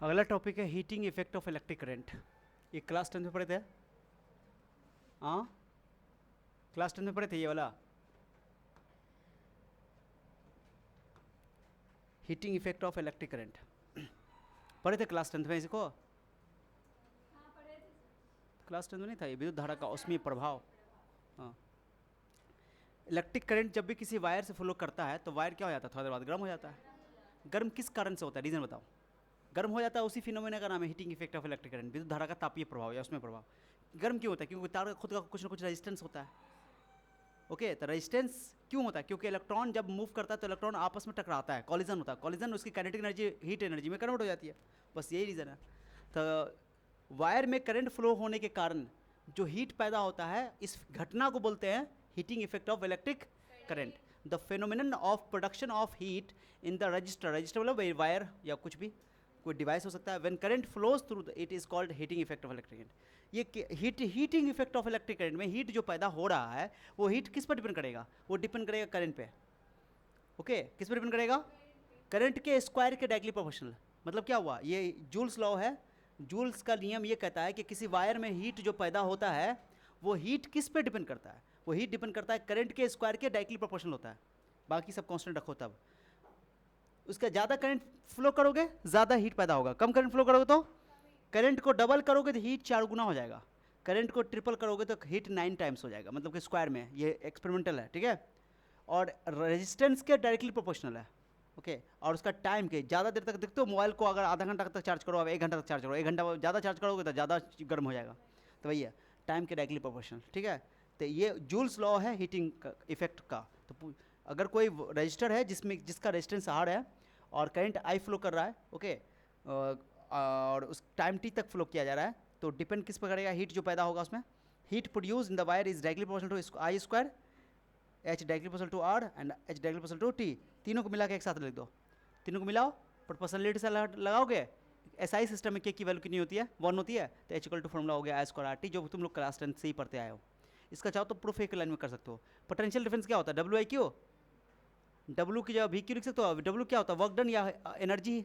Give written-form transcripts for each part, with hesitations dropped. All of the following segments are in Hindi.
अगला टॉपिक है heating effect of electric current. ये क्लास 10 में पढ़े थे। हाँ, क्लास 10 में पढ़े थे ये वाला heating effect of electric current. पढ़े थे क्लास 10 में इसको? क्लास 10 में नहीं था ये, विद्युत धारा का उसमें प्रभाव। हाँ, इलेक्ट्रिक करंट जब भी किसी वायर से फ्लो करता है तो वायर क्या हो जाता है, थोड़ी देर बाद गर्म हो जाता है। गर्म किस कारण से होता है, रीजन बताओ। गर्म हो जाता है, उसी फिनोमेना का नाम है heating effect of electric current. विद्युत धारा का तापीय प्रभाव या उसमें प्रभाव। गर्म क्यों होता है? क्योंकि तार का खुद का कुछ ना कुछ रेजिस्टेंस होता है। ओके, तो रेजिस्टेंस क्यों होता है? क्योंकि इलेक्ट्रॉन जब मूव करता है तो इलेक्ट्रॉन आपस में टकराता है, कॉलिजन होता है। कॉलिजन उसकी काइनेटिक एनर्जी हीट एनर्जी में कन्वर्ट हो जाती है। बस यही रीज़न है। तो वायर में करंट फ्लो होने के कारण जो हीट पैदा होता है, इस घटना को बोलते हैं heating effect of electric current. The phenomenon of production of heat in the resistor. Resistor मतलब वायर या कुछ भी कोई डिवाइस हो सकता है। When current flows through it is called heating effect of electric current. ये heating effect of electric current में हीट जो पैदा हो रहा है वो हीट किस पर डिपेंड करेगा? वो डिपेंड करेगा करंट पे। ओके, किस पर डिपेंड करेगा? करंट के स्क्वायर के डायरेक्टली प्रोपोर्शनल। मतलब क्या हुआ, ये जूल्स लॉ है। जूल्स का नियम ये कहता है कि किसी वायर में हीट जो पैदा होता है वो हीट किस पे डिपेंड करता है? वो हीट डिपेंड करता है करंट के स्क्वायर के डायरेक्टली प्रोपोर्शनल होता है। बाकी सब कांस्टेंट रखो तब। उसका ज़्यादा करंट फ्लो करोगे ज़्यादा हीट पैदा होगा, कम करंट फ्लो करोगे तो करंट को डबल करोगे तो हीट 4 गुना हो जाएगा, करंट को ट्रिपल करोगे तो हीट 9 टाइम्स हो जाएगा। मतलब कि स्क्वायर में, ये एक्सपेरिमेंटल है, ठीक है। और रेजिस्टेंस के डायरेक्टली प्रोपोर्शनल है। ओके, और उसका टाइम के ज़्यादा देर तक देखते हो मोबाइल को, अगर आधा घंटा तक चार्ज करो, अब 1 घंटा तक चार्ज करो, 1 घंटा ज़्यादा चार्ज करोगे तो ज़्यादा गर्म हो जाएगा। तो वही है टाइम के डायरेक्टली प्रोपोर्शनल, ठीक है। तो ये जूल्स लॉ है हीटिंग इफेक्ट का। तो अगर कोई रजिस्टर है जिसका रेजिस्टेंस आर है और करंट आई फ्लो कर रहा है, ओके, और उस टाइम टी तक फ्लो किया जा रहा है, तो डिपेंड किस पर करेगा? हीट जो पैदा होगा उसमें। Heat produce in the wire is directly proportional to I square, H directly proportional to R and H directly proportional to T. तीनों को मिला के एक साथ लिख दो, तीनों को मिलाओ, प्रोपोर्शनलिटी से लगाओगे। एसआई सिस्टम में के की वैल्यू कितनी होती है? 1 होती है। तो एच इक्वल टू फॉर्मुला हो गया आई स्क्वायर आर टी, जो तुम लोग क्लास 10 से ही पढ़ते आए हो। इसका चाहो तो प्रूफ एक लाइन में कर सकते हो। पोटेंशियल डिफरेंस क्या होता है? W I Q. डब्ल्यू की जगह वी क्यू लिख सकते हो। डब्ल्यू क्या होता है? वर्क डन या एनर्जी,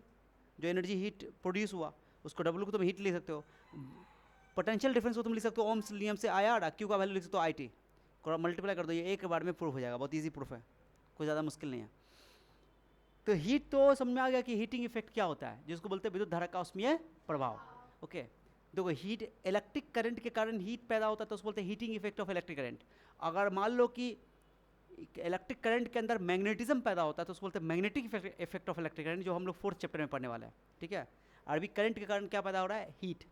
जो एनर्जी हीट प्रोड्यूस हुआ उसको डब्ल्यू को तुम हीट लिख सकते हो। पोटेंशियल डिफरेंस को तुम लिख सकते हो ओम्स नियम से आई आर, क्यू का वैल्यू लिख सकते हो आई टी। मल्टीप्लाई कर दो, ये एक बार में प्रूफ हो जाएगा। बहुत ईजी प्रूफ है, कोई ज़्यादा मुश्किल नहीं है। तो हीट तो समझ में आ गया कि हीटिंग इफेक्ट क्या होता है, जिसको बोलते हैं विद्युत धारा का उसमें प्रभाव। ओके, देखो हीट इलेक्ट्रिक करंट के कारण हीट पैदा होता है तो उसको बोलते हैं heating effect of electric current. अगर मान लो कि इलेक्ट्रिक करंट के अंदर मैग्नेटिज्म पैदा होता है तो उसको बोलते हैं magnetic effect of electric current, जो हम लोग 4th चैप्टर में पढ़ने वाला है, ठीक है। अभी करंट के कारण क्या पैदा हो रहा है? हीट।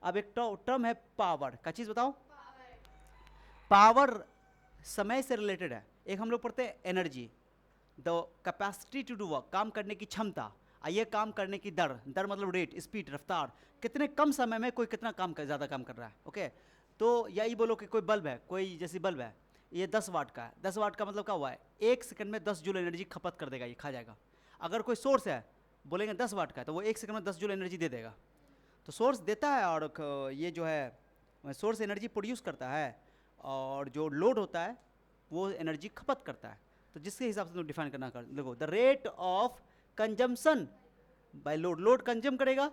अब एक टर्म है पावर का, चीज़ बताओ। पावर समय से रिलेटेड है। एक हम लोग पढ़ते हैं energy, the capacity to do work, काम करने की क्षमता। ये काम करने की दर, दर मतलब रेट, स्पीड, रफ्तार, कितने कम समय में कोई कितना काम कर, ज़्यादा काम कर रहा है। ओके, तो यही बोलो कि कोई बल्ब है, कोई जैसी बल्ब है, ये 10 वाट का है। 10 वाट का मतलब क्या हुआ है? 1 सेकंड में 10 जूल एनर्जी खपत कर देगा, ये खा जाएगा। अगर कोई सोर्स है, बोलेंगे 10 वाट का है, तो वो 1 सेकंड में 10 जूल एनर्जी दे देगा। तो सोर्स देता है और ये जो है सोर्स एनर्जी प्रोड्यूस करता है, और जो लोड होता है वो एनर्जी खपत करता है। तो जिसके हिसाब से तुम डिफाइन करना कर देखो, the rate of consumption by load, load consume करेगा,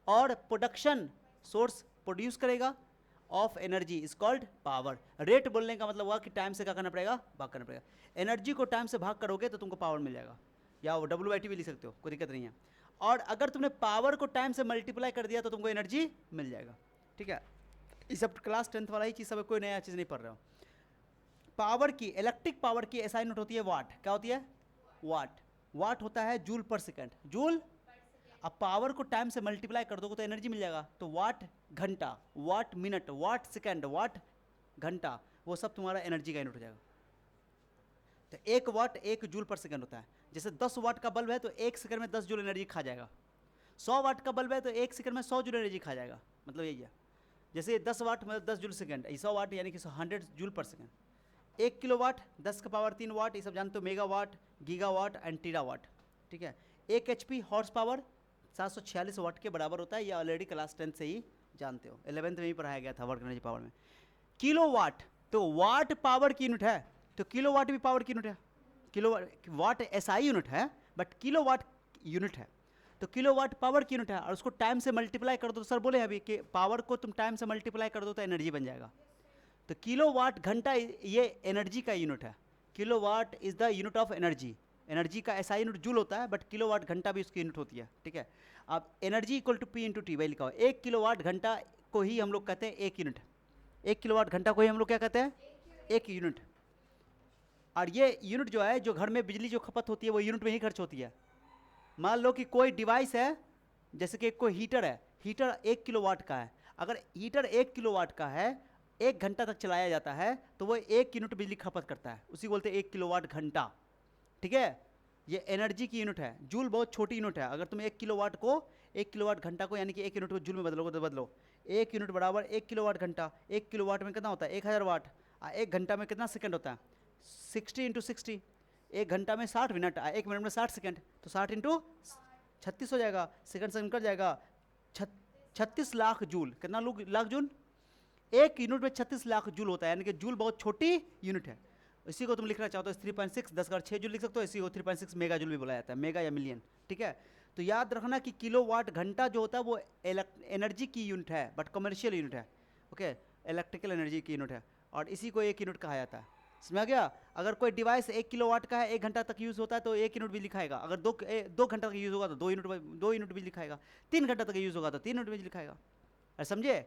और प्रोडक्शन, सोर्स प्रोड्यूस करेगा, of energy is called power. Rate बोलने का मतलब हुआ कि टाइम से क्या करना पड़ेगा? भाग करना पड़ेगा। एनर्जी को टाइम से भाग करोगे तो तुमको पावर मिल जाएगा, या वो डब्ल्यू आई टी भी लिख सकते हो, कोई दिक्कत नहीं है। और अगर तुमने पावर को टाइम से मल्टीप्लाई कर दिया तो तुमको एनर्जी मिल जाएगा, ठीक है। ये सब क्लास 10th वाला ही चीज़ सब है, कोई नया चीज़ नहीं पढ़ रहे हो। पावर की, इलेक्ट्रिक पावर की एसआई यूनिट होती है वाट। क्या होती है? वाट। वाट होता है जूल पर सेकंड, जूल। अब पावर को टाइम से मल्टीप्लाई कर दोगे तो एनर्जी मिल जाएगा। तो वाट घंटा, वाट मिनट, वाट सेकंड, वाट घंटा, वो सब तुम्हारा एनर्जी का यूनिट हो जाएगा। तो 1 वाट 1 जूल पर सेकंड होता है। जैसे 10 वाट का बल्ब है तो 1 सेकंड में 10 जूल एनर्जी खा जाएगा। 100 वाट का बल्ब है तो 1 सेकंड में 100 जूल एनर्जी खा जाएगा। मतलब यही है, जैसे 10 वाट मतलब 10 जूल सेकंड, 100 वाट यानी कि 100 जूल पर सेकंड। 1 किलो वाट 10 का पावर 3 वाट, ये सब जानते हो, mega watt, giga watt and tera watt, ठीक है। 1 HP हॉर्स पावर 746 वाट के बराबर होता है, ये ऑलरेडी क्लास 10 से ही जानते हो, 11th में ही पढ़ाया गया था वर्क एनर्जी पावर में। किलो वाट, तो वाट पावर की यूनिट है, तो किलो वाट भी पावर की यूनिट है। किलो वाट एसआई यूनिट है, बट किलो वाट यूनिट है। तो किलोवाट पावर की यूनिट है, और उसको टाइम से मल्टीप्लाई कर दो तो सर बोले अभी कि पावर को तुम टाइम से मल्टीप्लाई कर दो तो एनर्जी बन जाएगा। तो किलोवाट घंटा ये एनर्जी का यूनिट है। Kilowatt is the unit of energy. Energy का ऐसा यूनिट जूल होता है, बट किलोवाट घंटा भी उसकी यूनिट होती है, ठीक है। अब energy equal to P into T Y लिखा हुआ है। 1 किलोवाट घंटा को ही हम लोग कहते हैं 1 यूनिट। 1 किलोवाट घंटा को ही हम लोग क्या कहते हैं? 1 यूनिट। और ये यूनिट जो है, जो घर में बिजली जो खपत होती है वो यूनिट में ही खर्च होती है। मान लो कि कोई डिवाइस है, जैसे कि कोई हीटर है, हीटर 1 किलोवाट का है। अगर हीटर 1 किलोवाट का है, 1 घंटा तक चलाया जाता है, तो वो 1 यूनिट बिजली खपत करता है, उसी बोलते हैं 1 किलोवाट घंटा, ठीक है। ये एनर्जी की यूनिट है। जूल बहुत छोटी यूनिट है। अगर तुम 1 किलोवाट को, 1 किलोवाट घंटा को यानी कि 1 यूनिट को जूल में बदलोगे तो बदलो, 1 यूनिट बराबर 1 किलोवाट घंटा। 1 किलोवाट में कितना होता है? 1000 वाट। 1 घंटा में कितना सेकंड होता है? 60 इंटू 60। 1 घंटा में 60 मिनट, 1 मिनट में 60 सेकंड, तो 60 इंटू 36 हो जाएगा, सेकंड से निकल जाएगा। 36 लाख जूल। कितना लाख जूल? 1 यूनिट में 36 लाख जूल होता है, यानी कि जूल बहुत छोटी यूनिट है। इसी को तुम लिखना चाहो तो 3.6 10 का 6 जूल लिख सकते हो। इसी को 3.6 मेगा जूल भी बोला जाता है, मेगा या मिलियन, ठीक है। तो याद रखना कि किलोवाट घंटा जो होता है वो एनर्जी की यूनिट है, बट कमर्शियल यूनिट है, ओके, इलेक्ट्रिकल एनर्जी की यूनिट है, और इसी को 1 यूनिट कहा जाता है। समझ आ गया? अगर कोई डिवाइस 1 किलोवाट का है, 1 घंटा तक यूज़ होता है तो 1 यूनिट बिजली खाएगा। अगर 2 घंटा तक यूज़ होगा तो 2 यूनिट बिजली खाएगा। 3 घंटा तक यूज़ होगा तो 3 यूनिट बिजली खाएगा। अरे समझे?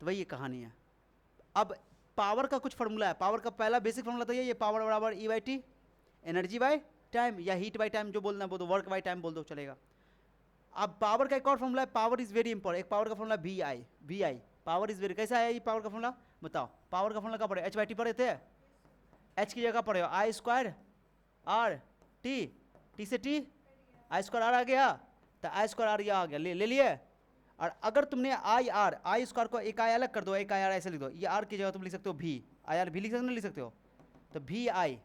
तो वही ये कहानी है। अब पावर का कुछ फार्मूला है। पावर का पहला बेसिक फार्मूला तो ये पावर बराबर E by T, energy by time, या हीट बाय टाइम जो बोलना है वो तो वर्क बाय टाइम बोल दो चलेगा। अब पावर का एक और फार्मूला है, पावर इज वेरी इंपॉर्टेंट। एक पावर का formula V I, power is very, कैसा है ये पावर का फार्मूला बताओ? पावर का फार्मूला क्या पढ़े? एच बाई टी पढ़े थे? एच की जगह पढ़े हो आई स्क्वायर आर टी, टी से टी आई स्क्वायर आर आ गया, तो आई स्क्वायर आर यह आ गया, ले लिए। और अगर तुमने आई स्क्वायर को एक आई अलग कर दो, एक आई आर ऐसे लिख दो, ये आर की जगह तुम लिख सकते हो भी, आई आर भी लिख सकते हो, नहीं लिख सकते हो? तो भी आई,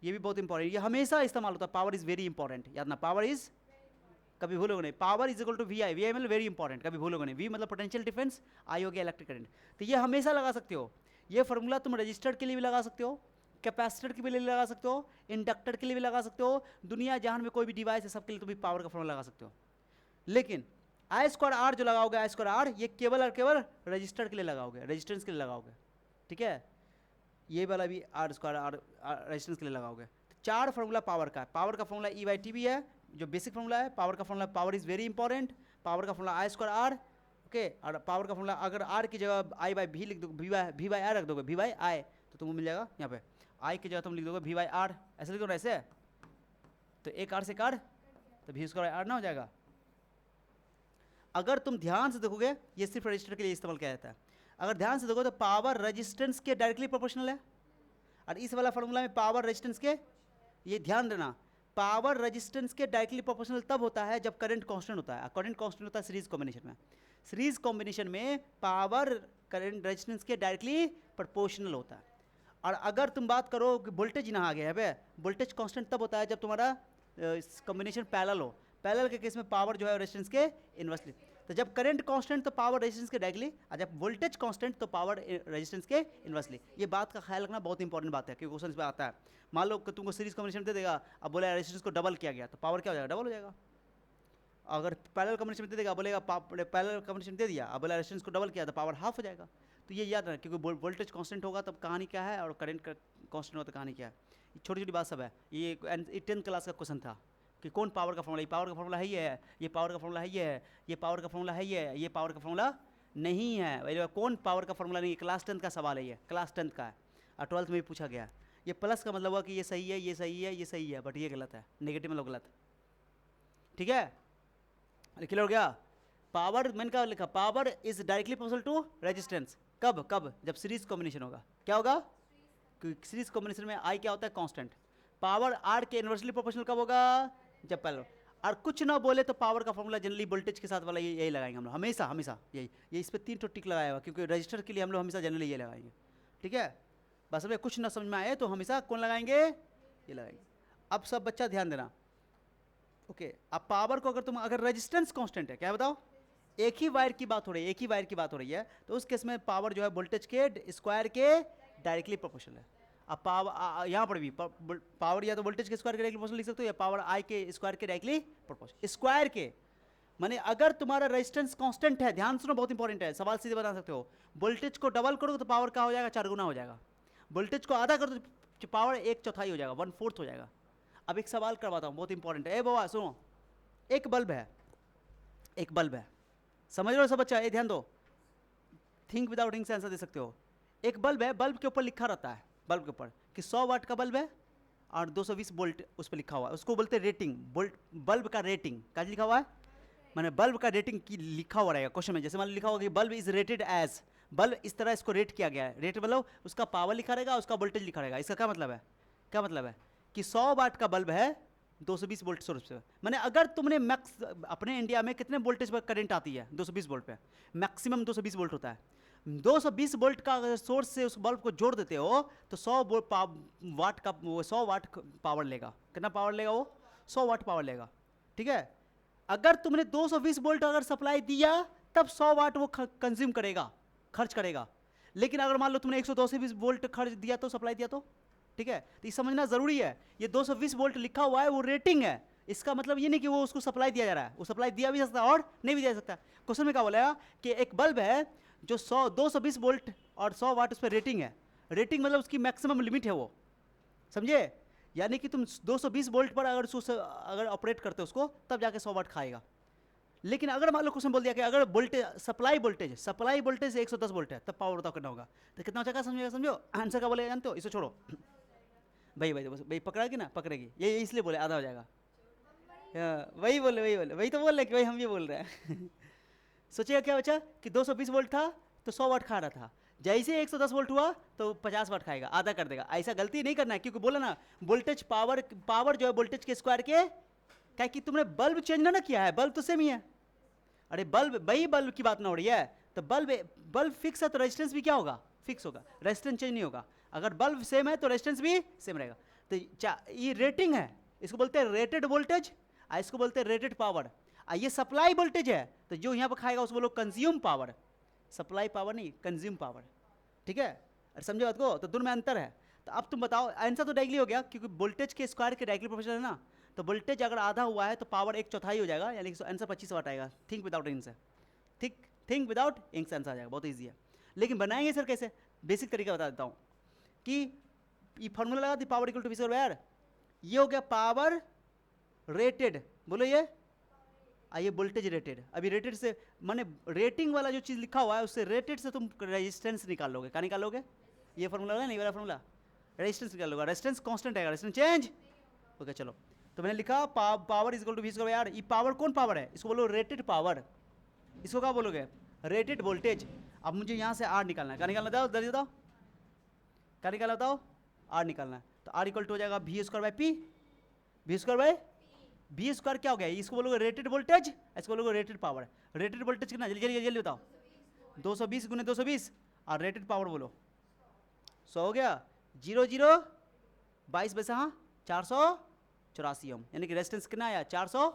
ये भी बहुत इंपॉर्टेंट, ये हमेशा इस्तेमाल होता है। पावर इज वेरी इंपॉर्टेंट, याद ना, पावर इज, कभी भूलोगे नहीं, power is equal to V I मतलब वेरी इंपॉर्टेंट, कभी भूलोगे नहीं। वी मतलब पोटेंशियल डिफरेंस, आई हो गया इलेक्ट्रिक करंट। तो ये हमेशा लगा सकते हो। ये फार्मूला तुम रजिस्टर के लिए भी लगा सकते हो, कैपेसिटर के लिए लगा सकते हो, इंडक्टर के लिए भी लगा सकते हो, दुनिया जहान में कोई भी डिवाइस है सबके लिए तुम भी पावर का फार्मूला लगा सकते हो। लेकिन आई स्क्वायर आर जो लगाओगे, आई स्क्वायर आर, ये केवल और केवल रजिस्टर के लिए लगाओगे, रेजिस्टेंस के लिए लगाओगे, ठीक है। ये वाला भी आर स्क्वायर आर रेजिस्टेंस के लिए लगाओगे। तो 4 फार्मूला पावर का है। पावर का फार्मूला ई बाई टी भी है जो बेसिक फार्मूला है। पावर का formula power is very important, power का formula I square R, okay. और पावर का फार्मूला अगर आर की जगह आई बाई भी लिख दो, भी बाई आई रख दोगे, भी बाई आई, तो तुमको मिल जाएगा यहाँ पे आई की जगह तुम लिख दोगे भी बाई आर, ऐसे लिख दो ना, ऐसे। तो एक आर से कार, तो भी स्क्वायर आर ना हो जाएगा। अगर तुम ध्यान से देखोगे, ये सिर्फ रजिस्टर के लिए इस्तेमाल किया जाता है। अगर ध्यान से देखो तो पावर रेजिस्टेंस के डायरेक्टली प्रोपोर्शनल है, और इस वाला फार्मूला में पावर रेजिस्टेंस के, ये ध्यान देना, पावर रेजिस्टेंस के डायरेक्टली प्रोपोर्शनल तब होता है जब करंट कांस्टेंट होता है। करंट कांस्टेंट होता है सीरीज कॉम्बिनेशन में। सीरीज कॉम्बिनेशन में पावर करंट रेजिस्टेंस के डायरेक्टली प्रोपोर्शनल होता है। और अगर तुम बात करो कि वोल्टेज यहाँ आ गया है, वोल्टेज कांस्टेंट तब होता है जब तुम्हारा कॉम्बिनेशन पैरेलल हो। पैरेलल के केस में पावर जो है रेजिस्टेंस के इन्वर्सली। तो जब करंट कांस्टेंट तो पावर रेजिस्टेंस के डायरेक्टली, और जब वोल्टेज कांस्टेंट तो पावर रेजिस्टेंस के इन्वर्सली। ये बात का ख्याल रखना बहुत इंपॉर्टेंट बात है, क्योंकि क्वेश्चन पे आता है। मान लो कि तुमको सीरीज कॉम्बिनेशन दे देगा, अब बोला रेजिस्टेंस को डबल किया गया, तो पावर क्या हो जाएगा? डबल हो जाएगा। अगर पैरेलल कॉम्बिनेशन दे देगा, बोलेगा पैरेलल कॉम्बिनेशन दे दिया, अब बोला रेजिस्टेंस को डबल किया तो पावर हाफ हो जाएगा। तो ये याद रखना, क्योंकि वोल्टेज कांस्टेंट होगा तब कहानी क्या है, और करंट कांस्टेंट होगा तो कहानी क्या है। छोटी छोटी बात सब है। ये 10th क्लास का क्वेश्चन था कि कौन पावर का फॉर्मूला, ये पावर का फॉर्मूला है, ये है, ये पावर का फॉर्मूला है, ये है, ये पावर का फॉर्मूला है, ये है, ये पावर का फॉर्मूला नहीं है। कौन पावर का फॉर्मूला नहीं है? क्लास 10th का सवाल है, ये क्लास 10th का है, और 12th में भी पूछा गया। ये प्लस का मतलब हुआ कि ये सही है, ये सही है, ये सही है, बट ये गलत है, नेगेटिव मतलब गलत, ठीक है। क्लियर हो गया? पावर मैंने क्या लिखा? Power is directly proportional to resistance. कब कब? जब सीरीज कॉम्बिनेशन होगा। क्या होगा? क्योंकि सीरीज कॉम्बिनेशन में आई क्या होता है? कांस्टेंट। पावर आर के इन्वर्सली प्रोपोर्शनल कब होगा? जब पहले। और कुछ ना बोले तो पावर का फॉर्मूला जनरली वोल्टेज के साथ वाला यही लगाएंगे हम लोग, हमेशा हमेशा यही। ये इस पर 3 टिक लगाया हुआ, क्योंकि रजिस्टर के लिए हम लोग हमेशा जनरली ये लगाएंगे, ठीक है। बस अभी कुछ ना समझ में आए तो हमेशा कौन लगाएंगे? ये लगाएंगे। अब सब बच्चा ध्यान देना, ओके। अब पावर को अगर रेजिस्टेंस कांस्टेंट है, क्या बताओ? एक ही वायर की बात हो रही है, एक ही वायर की बात हो रही है, तो उस केस में पावर जो है वोल्टेज के स्क्वायर के डायरेक्टली प्रोपोर्शनल है। अब पावर यहाँ पर भी पावर या तो वोल्टेज के स्क्वायर के डायरेक्टली प्रोपोर्शनल लिख सकते हो या पावर आई के स्क्वायर के डायरेक्टली प्रोपोर्शनल। स्क्वायर के माने अगर तुम्हारा रेजिस्टेंस कांस्टेंट है, ध्यान सुनो बहुत इंपॉर्टेंट है, सवाल सीधे बना सकते हो। वोल्टेज को डबल करोगे तो पावर का हो जाएगा 4 गुना हो जाएगा। वोल्टेज को आधा करो तो पावर 1/4 हो जाएगा, 1/4 हो जाएगा। अब एक सवाल करवाता हूँ बहुत इंपॉर्टेंट है। ए बाबा सुनो, एक बल्ब है, एक बल्ब है, समझ रहे हो सब बच्चा? ये ध्यान दो, थिंक विदाउट थिंक से आंसर दे सकते हो। एक बल्ब है, बल्ब के ऊपर लिखा रहता है, बल्ब के ऊपर कि 100 वाट का बल्ब है और 220 वोल्ट उस पर लिखा हुआ है। उसको बोलते हैं रेटिंग, बल्ब का रेटिंग क्या लिखा हुआ है, मैंने बल्ब का रेटिंग की लिखा हुआ रहेगा क्वेश्चन में। जैसे मान लिखा होगा कि bulb is rated as, bulb इस तरह इसको रेट किया गया है। रेट मतलब उसका पावर लिखा रहेगा, उसका वोल्टेज लिखा रहेगा। इसका क्या मतलब है, क्या मतलब है कि 100 वाट का बल्ब है, 220 वोल्ट सोर्स पे। मैंने अगर तुमने मैक्स अपने इंडिया में कितने वोल्टेज पर करंट आती है, 220 वोल्ट पे, मैक्सिमम 220 वोल्ट होता है। 220 वोल्ट का अगर सोर्स से उस बल्ब को जोड़ देते हो तो 100 वाट का, वो 100 वाट पावर लेगा। कितना पावर लेगा वो, 100 वाट पावर लेगा, ठीक है। अगर तुमने 220 वोल्ट अगर सप्लाई दिया तब 100 वाट वो कंज्यूम करेगा, खर्च करेगा। लेकिन अगर मान लो तुमने 120 वोल्ट खर्च दिया तो, सप्लाई दिया तो, ठीक है। तो ये समझना जरूरी है। ये 220 वोल्ट लिखा हुआ है वो रेटिंग है, इसका मतलब ये नहीं कि वो उसको सप्लाई दिया जा रहा है। वो सप्लाई दिया भी जा सकता है और नहीं भी दिया जा सकता। क्वेश्चन में क्या बोला कि एक बल्ब है जो 220 वोल्ट और 100 वाट उस पर रेटिंग है। रेटिंग मतलब उसकी मैक्सिमम लिमिट है वो, समझे? यानी कि तुम 220 वोल्ट पर अगर अगर ऑपरेट करते हो उसको तब जाके 100 वाट खाएगा। लेकिन अगर मान लो क्वेश्चन बोल दिया कि अगर वोल्टेज सप्लाई वोल्टेज 110 वोल्ट है तब पावर बताओ कितना होगा, तो कितना हो जाएगा समझेगा? समझो आंसर क्या बोलेगा जानते हो? इसे छोड़ो भाई पकड़ेगी ना, पकड़ेगी, ये इसलिए बोले आधा हो जाएगा। वही तो बोल रहे कि भाई हम ये बोल रहे हैं सोचिएगा क्या बचा कि 220 वोल्ट था तो 100 वाट खा रहा था, जैसे 110 वोल्ट हुआ तो 50 वाट खाएगा, आधा कर देगा। ऐसा गलती नहीं करना है, क्योंकि बोला ना वोल्टेज पावर जो है वोल्टेज के स्क्वायर के, क्या कि तुमने बल्ब चेंज ना किया है, बल्ब तो सेम ही है। अरे बल्ब, वही बल्ब की बात ना हो रही है, तो बल्ब फिक्स है तो रेजिस्टेंस भी क्या होगा, फिक्स होगा, रेजिस्टेंस चेंज नहीं होगा। अगर बल्ब सेम है तो रेजिस्टेंस भी सेम रहेगा। तो ये रेटिंग है, इसको बोलते हैं रेटेड वोल्टेज, इसको बोलते हैं रेटेड पावर। ये सप्लाई वोल्टेज है, तो जो यहाँ पर खाएगा उसको बोलो कंज्यूम पावर, सप्लाई पावर नहीं, कंज्यूम पावर, ठीक है। अरे समझे बात को? तो दोनों में अंतर है। तो अब तुम बताओ, आंसर तो डायरेक्टली हो गया क्योंकि वोल्टेज के स्क्वायर के डायरेक्टली प्रोपोर्शनल है ना। तो वोल्टेज अगर आधा हुआ है तो पावर 1/4 हो जाएगा, यानी कि आंसर 25 वाट आएगा। थिंक विदाउट इंक से, थिंक विदाउट इंक से आंसर आ जाएगा, बहुत ईजी है। लेकिन बनाएंगे सर कैसे? बेसिक तरीका बता देता हूँ कि ये फॉर्मूला लगा दी, power equal to V square यार। ये हो गया पावर रेटेड, बोलो ये आइए वोल्टेज रेटेड। अभी रेटेड से माने रेटिंग वाला जो चीज़ लिखा हुआ है उससे रेटेड से तुम रेजिस्टेंस निकाल लोगे। क्या निकाल लोगे? ये फॉर्मूला है नहीं वाला फॉर्मूला, रेजिस्टेंस निकाल लोगे। रेजिस्टेंस कांस्टेंट है, रेजिस्टेंस चेंज ओके। चलो तो मैंने लिखा power is equal to V square यार। ये पावर कौन पावर है? इसको बोलो रेटेड पावर। इसको क्या बोलोगे? Rated voltage. अब मुझे यहाँ से आर निकालना है। क्या निकालना था? दर्ज बताओ क्या निकालना बताओ? आर निकालना है। तो आर इक्वल टू हो जाएगा V square by P, V square by B square क्या हो गया? इसको बोलोगे रेटेड वोल्टेज, इसको बोलोगे रेटेड पावर। रेटेड वोल्टेज कितना? जल्दी जल्दी जल्दी बताओ। 220 गुने 220 और रेटेड पावर बोलो 100 हो गया। 0 0 22 बसा, हाँ 484 ओम, यानी कि रेजिस्टेंस कितना आया? 400।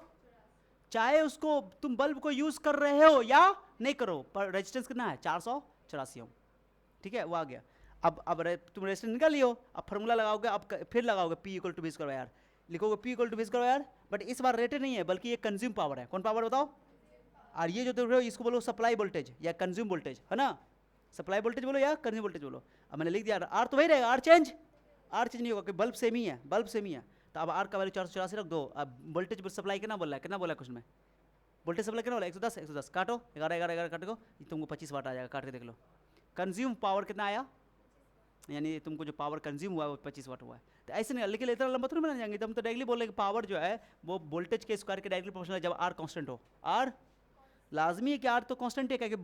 चाहे उसको तुम बल्ब को यूज कर रहे हो या नहीं करो, पर रेजिस्टेंस कितना है? 484 ओम, ठीक है, वो आ गया। अब तुम रेजिस्टेंस निकाल लियो, अब फॉर्मूला लगाओगे, अब फिर लगाओगे P equal to V square यार, लिखोगे P equal to V square यार। बट इस बार रेटेड नहीं है बल्कि ये कंज्यूम पावर है। कौन पावर बताओ? और ये जो देख रहे हो इसको बोलो सप्लाई वोल्टेज या कंज्यूम वोल्टेज, है ना। सप्लाई वोल्टेज बोलो या कंज्यूम वोल्टेज बोलो। अब मैंने लिख दिया आर तो वही रहेगा, आर चेंज नहीं होगा, बल्ब सेम ही है, बल्ब सेम ही है। तो अब आर का वैल्यू 484 रख दो। अब वोल्टेज सप्लाई कितना बोला है? कितना बोला है क्वेश्चन में? वोल्टेज सप्लाई कितना बोला? 110 काटो, 11 काट को तुमको 25 वाट आ जाएगा, काट के देख लो। कंज्यूम पावर कितना आया, यानी तुमको जो पावर कंज्यूम हुआ है वो 25 वाट हुआ है। तो ऐसे नहीं, लेकिन इतना लंबा थोड़ी बना जाएंगे। तो हम तो डायरेक्टली बोल रहे कि पावर जो है वो वोल्टेज के स्क्वायर के डायरेक्टली प्रोपोर्शनल है जब आर कांस्टेंट हो। आर लाजमी है कि आर तो कांस्टेंट है, क्योंकि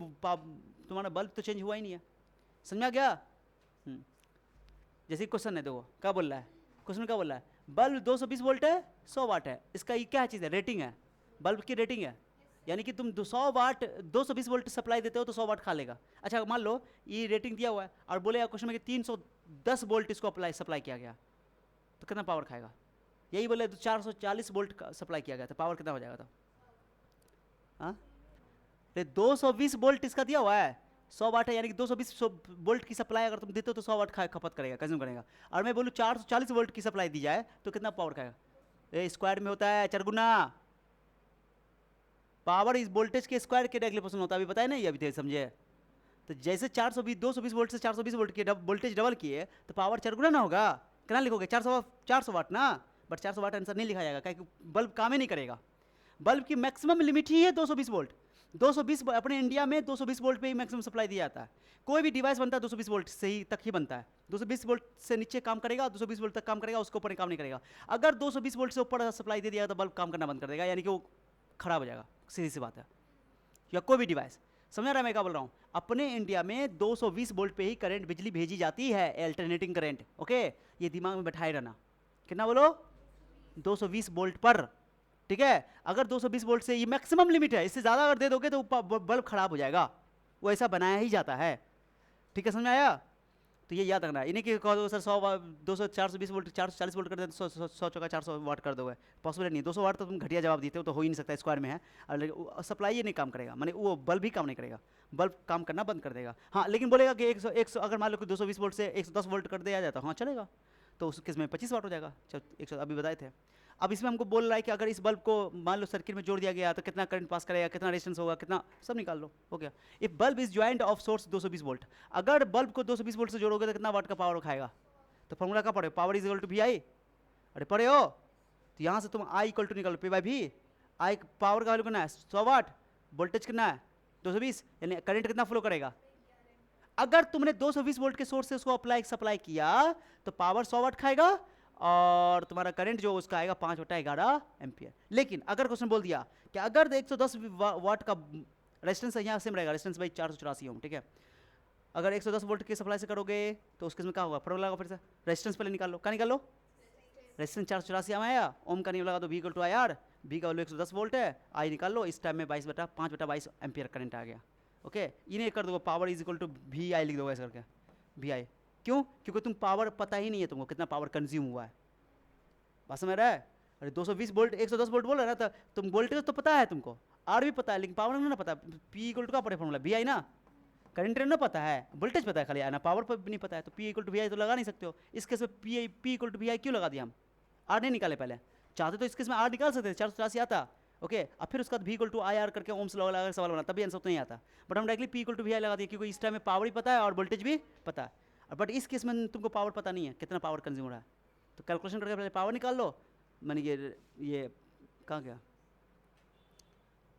तुम्हारा बल्ब तो चेंज हुआ ही नहीं है। समझा क्या? जैसे क्वेश्चन है, देखो क्या बोल रहा है क्वेश्चन, क्या बोल रहा है? बल्ब 220 वोल्ट है, 100 वाट है, इसका ये क्या चीज़ है? रेटिंग है, बल्ब की रेटिंग है। यानी कि तुम 100 वाट 220 वोल्ट सप्लाई देते हो तो 100 वाट खा लेगा। अच्छा मान लो ये रेटिंग दिया हुआ है और बोले क्वेश्चन में कि 310 वोल्ट इसको सप्लाई किया गया, तो कितना पावर खाएगा? यही बोले तो 440 वोल्ट का सप्लाई किया गया, तो पावर कितना हो जाएगा? तो हाँ 220 वोल्ट इसका दिया हुआ है, 100 वाट है, यानी कि 220 वोल्ट की सप्लाई अगर तुम देते हो तो 100 वाट खपत करेगा, कंज्यूम करेगा। और मैं बोलूँ 440 वोल्ट की सप्लाई दी जाए तो कितना पावर खाएगा? ए स्क्वायर में होता है चरगुना, पावर इस वोल्टेज के स्क्वायर के डायरेक्टली प्रोपोर्शनल होता है, अभी बताया नहीं, अभी थे समझे? तो जैसे 220 वोल्ट से 420 वोल्ट की वोल्टेज डबल किए तो पावर चरगुना ना होगा। कितना लिखोगे? 400 वाट ना, बट 400 वाट आंसर नहीं लिखा जाएगा, क्योंकि बल्ब काम ही नहीं करेगा। बल्ब की मैक्सिमम लिमिट ही है 220 वोल्ट। 220 अपने इंडिया में 220 वोल्ट पे ही मैक्सिमम सप्लाई दिया जाता है। कोई भी डिवाइस बनता है 220 वोल्ट से ही तक ही बनता है। 220 वोल्ट से नीचे काम करेगा, 220 वोल्ट तक काम करेगा, उसके ऊपर काम नहीं करेगा। अगर 220 वोल्ट से ऊपर सप्लाई दे दिया तो बल्ब काम करना बंद कर देगा, यानी कि वो खराब हो जाएगा, सीधी सी बात है। या कोई भी डिवाइस, समझ रहा है मैं क्या बोल रहा हूँ? अपने इंडिया में 220 वोल्ट पे ही करंट बिजली भेजी जाती है, अल्टरनेटिंग करंट। ओके, ये दिमाग में बैठाए रहना। कितना बोलो? 220 वोल्ट पर, ठीक है। अगर 220 वोल्ट से ये मैक्सिमम लिमिट है, इससे ज़्यादा अगर दे दोगे तो बल्ब खराब हो जाएगा, वो ऐसा बनाया ही जाता है, ठीक है, समझ में आया? तो ये याद रखना, इन्हें कि कह दो सर 200 420 वोल्ट 440 वोल्ट कर दे, 100 चौका 400 वाट कर दोगे, पॉसिबल नहीं। 200 वाट तो तुम घटिया जवाब देते हो, तो हो ही नहीं सकता, स्क्वायर में है। और सप्लाई ये नहीं काम करेगा, माने वो बल्ब ही काम नहीं करेगा, बल्ब काम करना बंद कर देगा। हाँ, लेकिन बोलेगा कि 100 अगर मान लो कि 220 वोल्ट से 110 वोल्ट कर दिया जाता, हाँ चलेगा, तो उस केस में 25 वाट हो जाएगा। 100 अभी बताए थे। अब इसमें हमको बोल रहा है कि अगर इस बल्ब को मान लो सर्किट में जोड़ दिया गया तो कितना करंट पास करेगा, कितना रेजिस्टेंस होगा, कितना, सब निकाल लो, हो गया। If bulb is joint of source 220 volt, अगर बल्ब को 220 वोल्ट से जोड़ोगे तो कितना वाट का पावर खाएगा? तो फॉर्मूला का पढ़े, power is equal to V I. अरे पढ़े हो तो यहाँ से तुम आई इक्वल टू निकालो, P by V. I power का वैल्यू कितना है? 100 वाट। वोल्टेज कितना है? 220, यानी करंट कितना फ्लो करेगा? अगर तुमने 220 वोल्ट के सोर्स से उसको सप्लाई किया तो पावर 100 वाट खाएगा और तुम्हारा करंट जो उसका आएगा 5/11 एम्पियर। लेकिन अगर क्वेश्चन बोल दिया कि अगर 110 वाट का रेजिस्टेंस यहाँ सेम रहेगा, रेजिस्टेंस बाई 484 ओम, ठीक है। अगर 110 वोल्ट की सप्लाई से करोगे तो उसके में क्या होगा? फॉर्मूला लगा, फिर से रेजिस्टेंस पहले निकाल लो। क्या निकाल लो? रेजिस्टेंस 484 आया, ओम का नियम लगा दो, V equal to IR, V का वैल्यू 110 वोल्ट है, आई निकाल लो। इस टाइम में 5/22 एम्पियर करंट आ गया। ओके, इन्हें कर दो, power is equal to VI लिख दो ऐसा करके, VI। क्यों? क्योंकि तुम पावर पता ही नहीं है तुमको कितना पावर कंज्यूम हुआ है। बात समझ रहा है? अरे 220 वोल्ट 110 वोल्ट बोल रहा है ना, तो तुम वोल्टेज तो पता है तुमको, आर भी पता है, लेकिन पावर नहीं ना पता। P इक्वल टू का पड़े फॉर्मूला VI ना, करंट ना पता है, वोल्टेज पता है खाली, ना पावर पर भी नहीं पता है, तो P इक्वल टू VI तो लगा नहीं सकते हो। इस केस में P इक्वल टू VI क्यों लगा दिया हम? आर नहीं निकाले पहले, चाहते तो इस केस में आर निकाल सकते थे, 484 आता। ओके, अब फिर उसका V इक्वल टू IR करके ओम्स लॉ लगा सवाल बना, तभी आंसर तो नहीं आता। बट हम directly P equal to VI लगा दिया, क्योंकि इस टाइम में पावर ही पता है और वोल्टेज भी पता है। बट इस केस में तुमको पावर पता नहीं है कितना पावर कंज्यूम हो रहा है, तो कैलकुलेशन करके पहले पावर निकाल लो। मैंने ये कहाँ गया?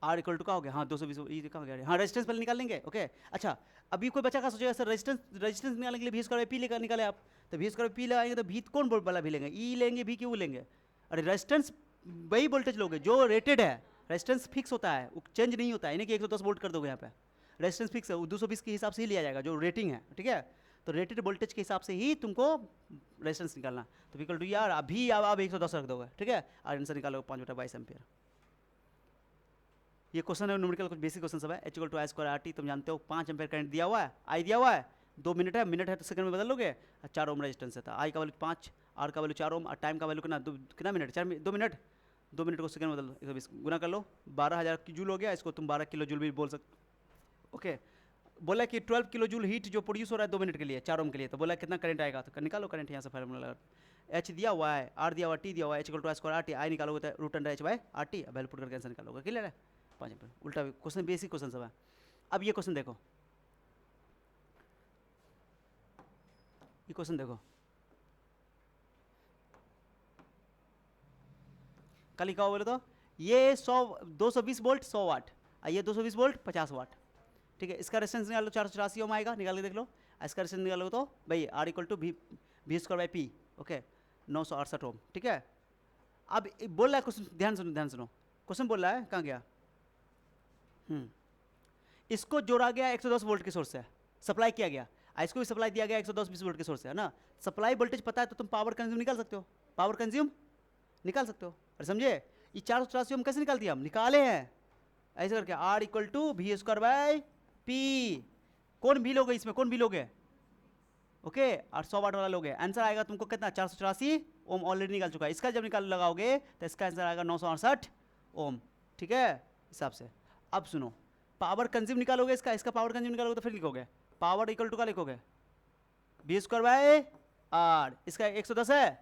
आर इक्वल टू का हो गया, हाँ 220, ये कहाँ गया? हाँ रेजिस्टेंस पहले निकाल लेंगे। ओके, अच्छा अभी कोई बच्चा का सोचेगा सर रेजिस्टेंस निकालने के लिए V स्क्वायर P लेकर निकाले आप, तो V स्क्वायर P लगाएंगे तो V कौन वाला भी लेंगे? E लेंगे, V क्यों लेंगे? अरे रेजिस्टेंस वही वोल्टेज लोगे जो रेटेड है, रेजिस्टेंस फिक्स होता है, वो चेंज नहीं होता है, यानी कि 110 वोल्ट कर दोगे यहाँ पे, रेजिस्टेंस फिक्स है, 220 के हिसाब से ही लिया जाएगा जो रेटिंग है, ठीक है। तो रेटेड वोल्टेज के हिसाब से ही तुमको रेजिस्टेंस निकालना। तो इक्वल टू यार अभी आप 110 रख दोगे, ठीक है, और आंसर निकालोगे 5/22 एम्पियर। ये क्वेश्चन है न्यूमेरिकल, कुछ बेसिक क्वेश्चन सब है। H equal to I square RT, तुम जानते हो 5 एम्पियर करंट दिया हुआ है, I दिया हुआ है, 2 मिनट है तो सेकंड में बदल लोगे, 4 ओम रेजिस्टेंस है, I का वैल्यू 5, R का वैल्यू 4 ओम, और टाइम का वैल्यू कितना मिनट? 2 मिनट को सेकंड में बदल लो, 120 गुना कर लो, 12,000 की जूल हो गया, इसको तुम 12 किलो जूल भी बोल सकते। ओके, बोला कि 12 किलो जूल हीट जो प्रोड्यूस हो रहा है 2 मिनट के लिए 4 ओम के लिए, तो बोला कितना करंट आएगा, तो निकालो करंट यहाँ से फार्मूला लगा। H दिया हुआ है, R दिया हुआ है, T दिया हुआ है, H equal to I square RT, I निकालोगे तो √H/RT, वैल्यू पुट करके आंसर निकालोगे। क्लियर है? 5 एम्पियर। उल्टा क्वेश्चन, बेसिक क्वेश्चन सब है। अब ये क्वेश्चन देखो, ये क्वेश्चन देखो, कल लिखा हुआ बोले तो ये 220 वोल्ट 100 वाट, ये 220 वोल्ट 50 वाट, ठीक है। इसका रेजिस्टेंस निकाल लो, 484 ओम आएगा, निकाल के देख लो। इसका रेजिस्टेंस निकालोगे तो भाई R equal to V square by P, okay, 968 ohm, ठीक है। अब बोल रहा है क्वेश्चन, ध्यान सुनो, क्वेश्चन बोल रहा है, कहाँ गया? इसको जोड़ा गया 110 वोल्ट के सोर्स से, सप्लाई किया गया, इसको भी सप्लाई दिया गया 110 वोल्ट के सोर्स से, है ना। सप्लाई वोल्टेज पता है तो तुम पावर कंज्यूम निकाल सकते हो, पावर कंज्यूम निकाल सकते हो। अरे समझे? ये 484 ओम कैसे निकाल दिया? हम निकाले हैं ऐसे करके, R equal to V square by P। कौन भी लोगे इसमें, कौन भी लोगे? ओके, और 100 वाट वाला लोगे। आंसर आएगा तुमको कितना? 484 ओम ऑलरेडी निकाल चुका है। इसका जब निकाल लगाओगे तो इसका आंसर आएगा 968 ओम, ठीक है, हिसाब से। अब सुनो, पावर कंज्यूम निकालोगे इसका पावर कंज्यूम निकालोगे तो फिर लिखोगे पावर इक्वल टू का लिखोगे बी स्क्वायर बाय आर। इसका 110 है,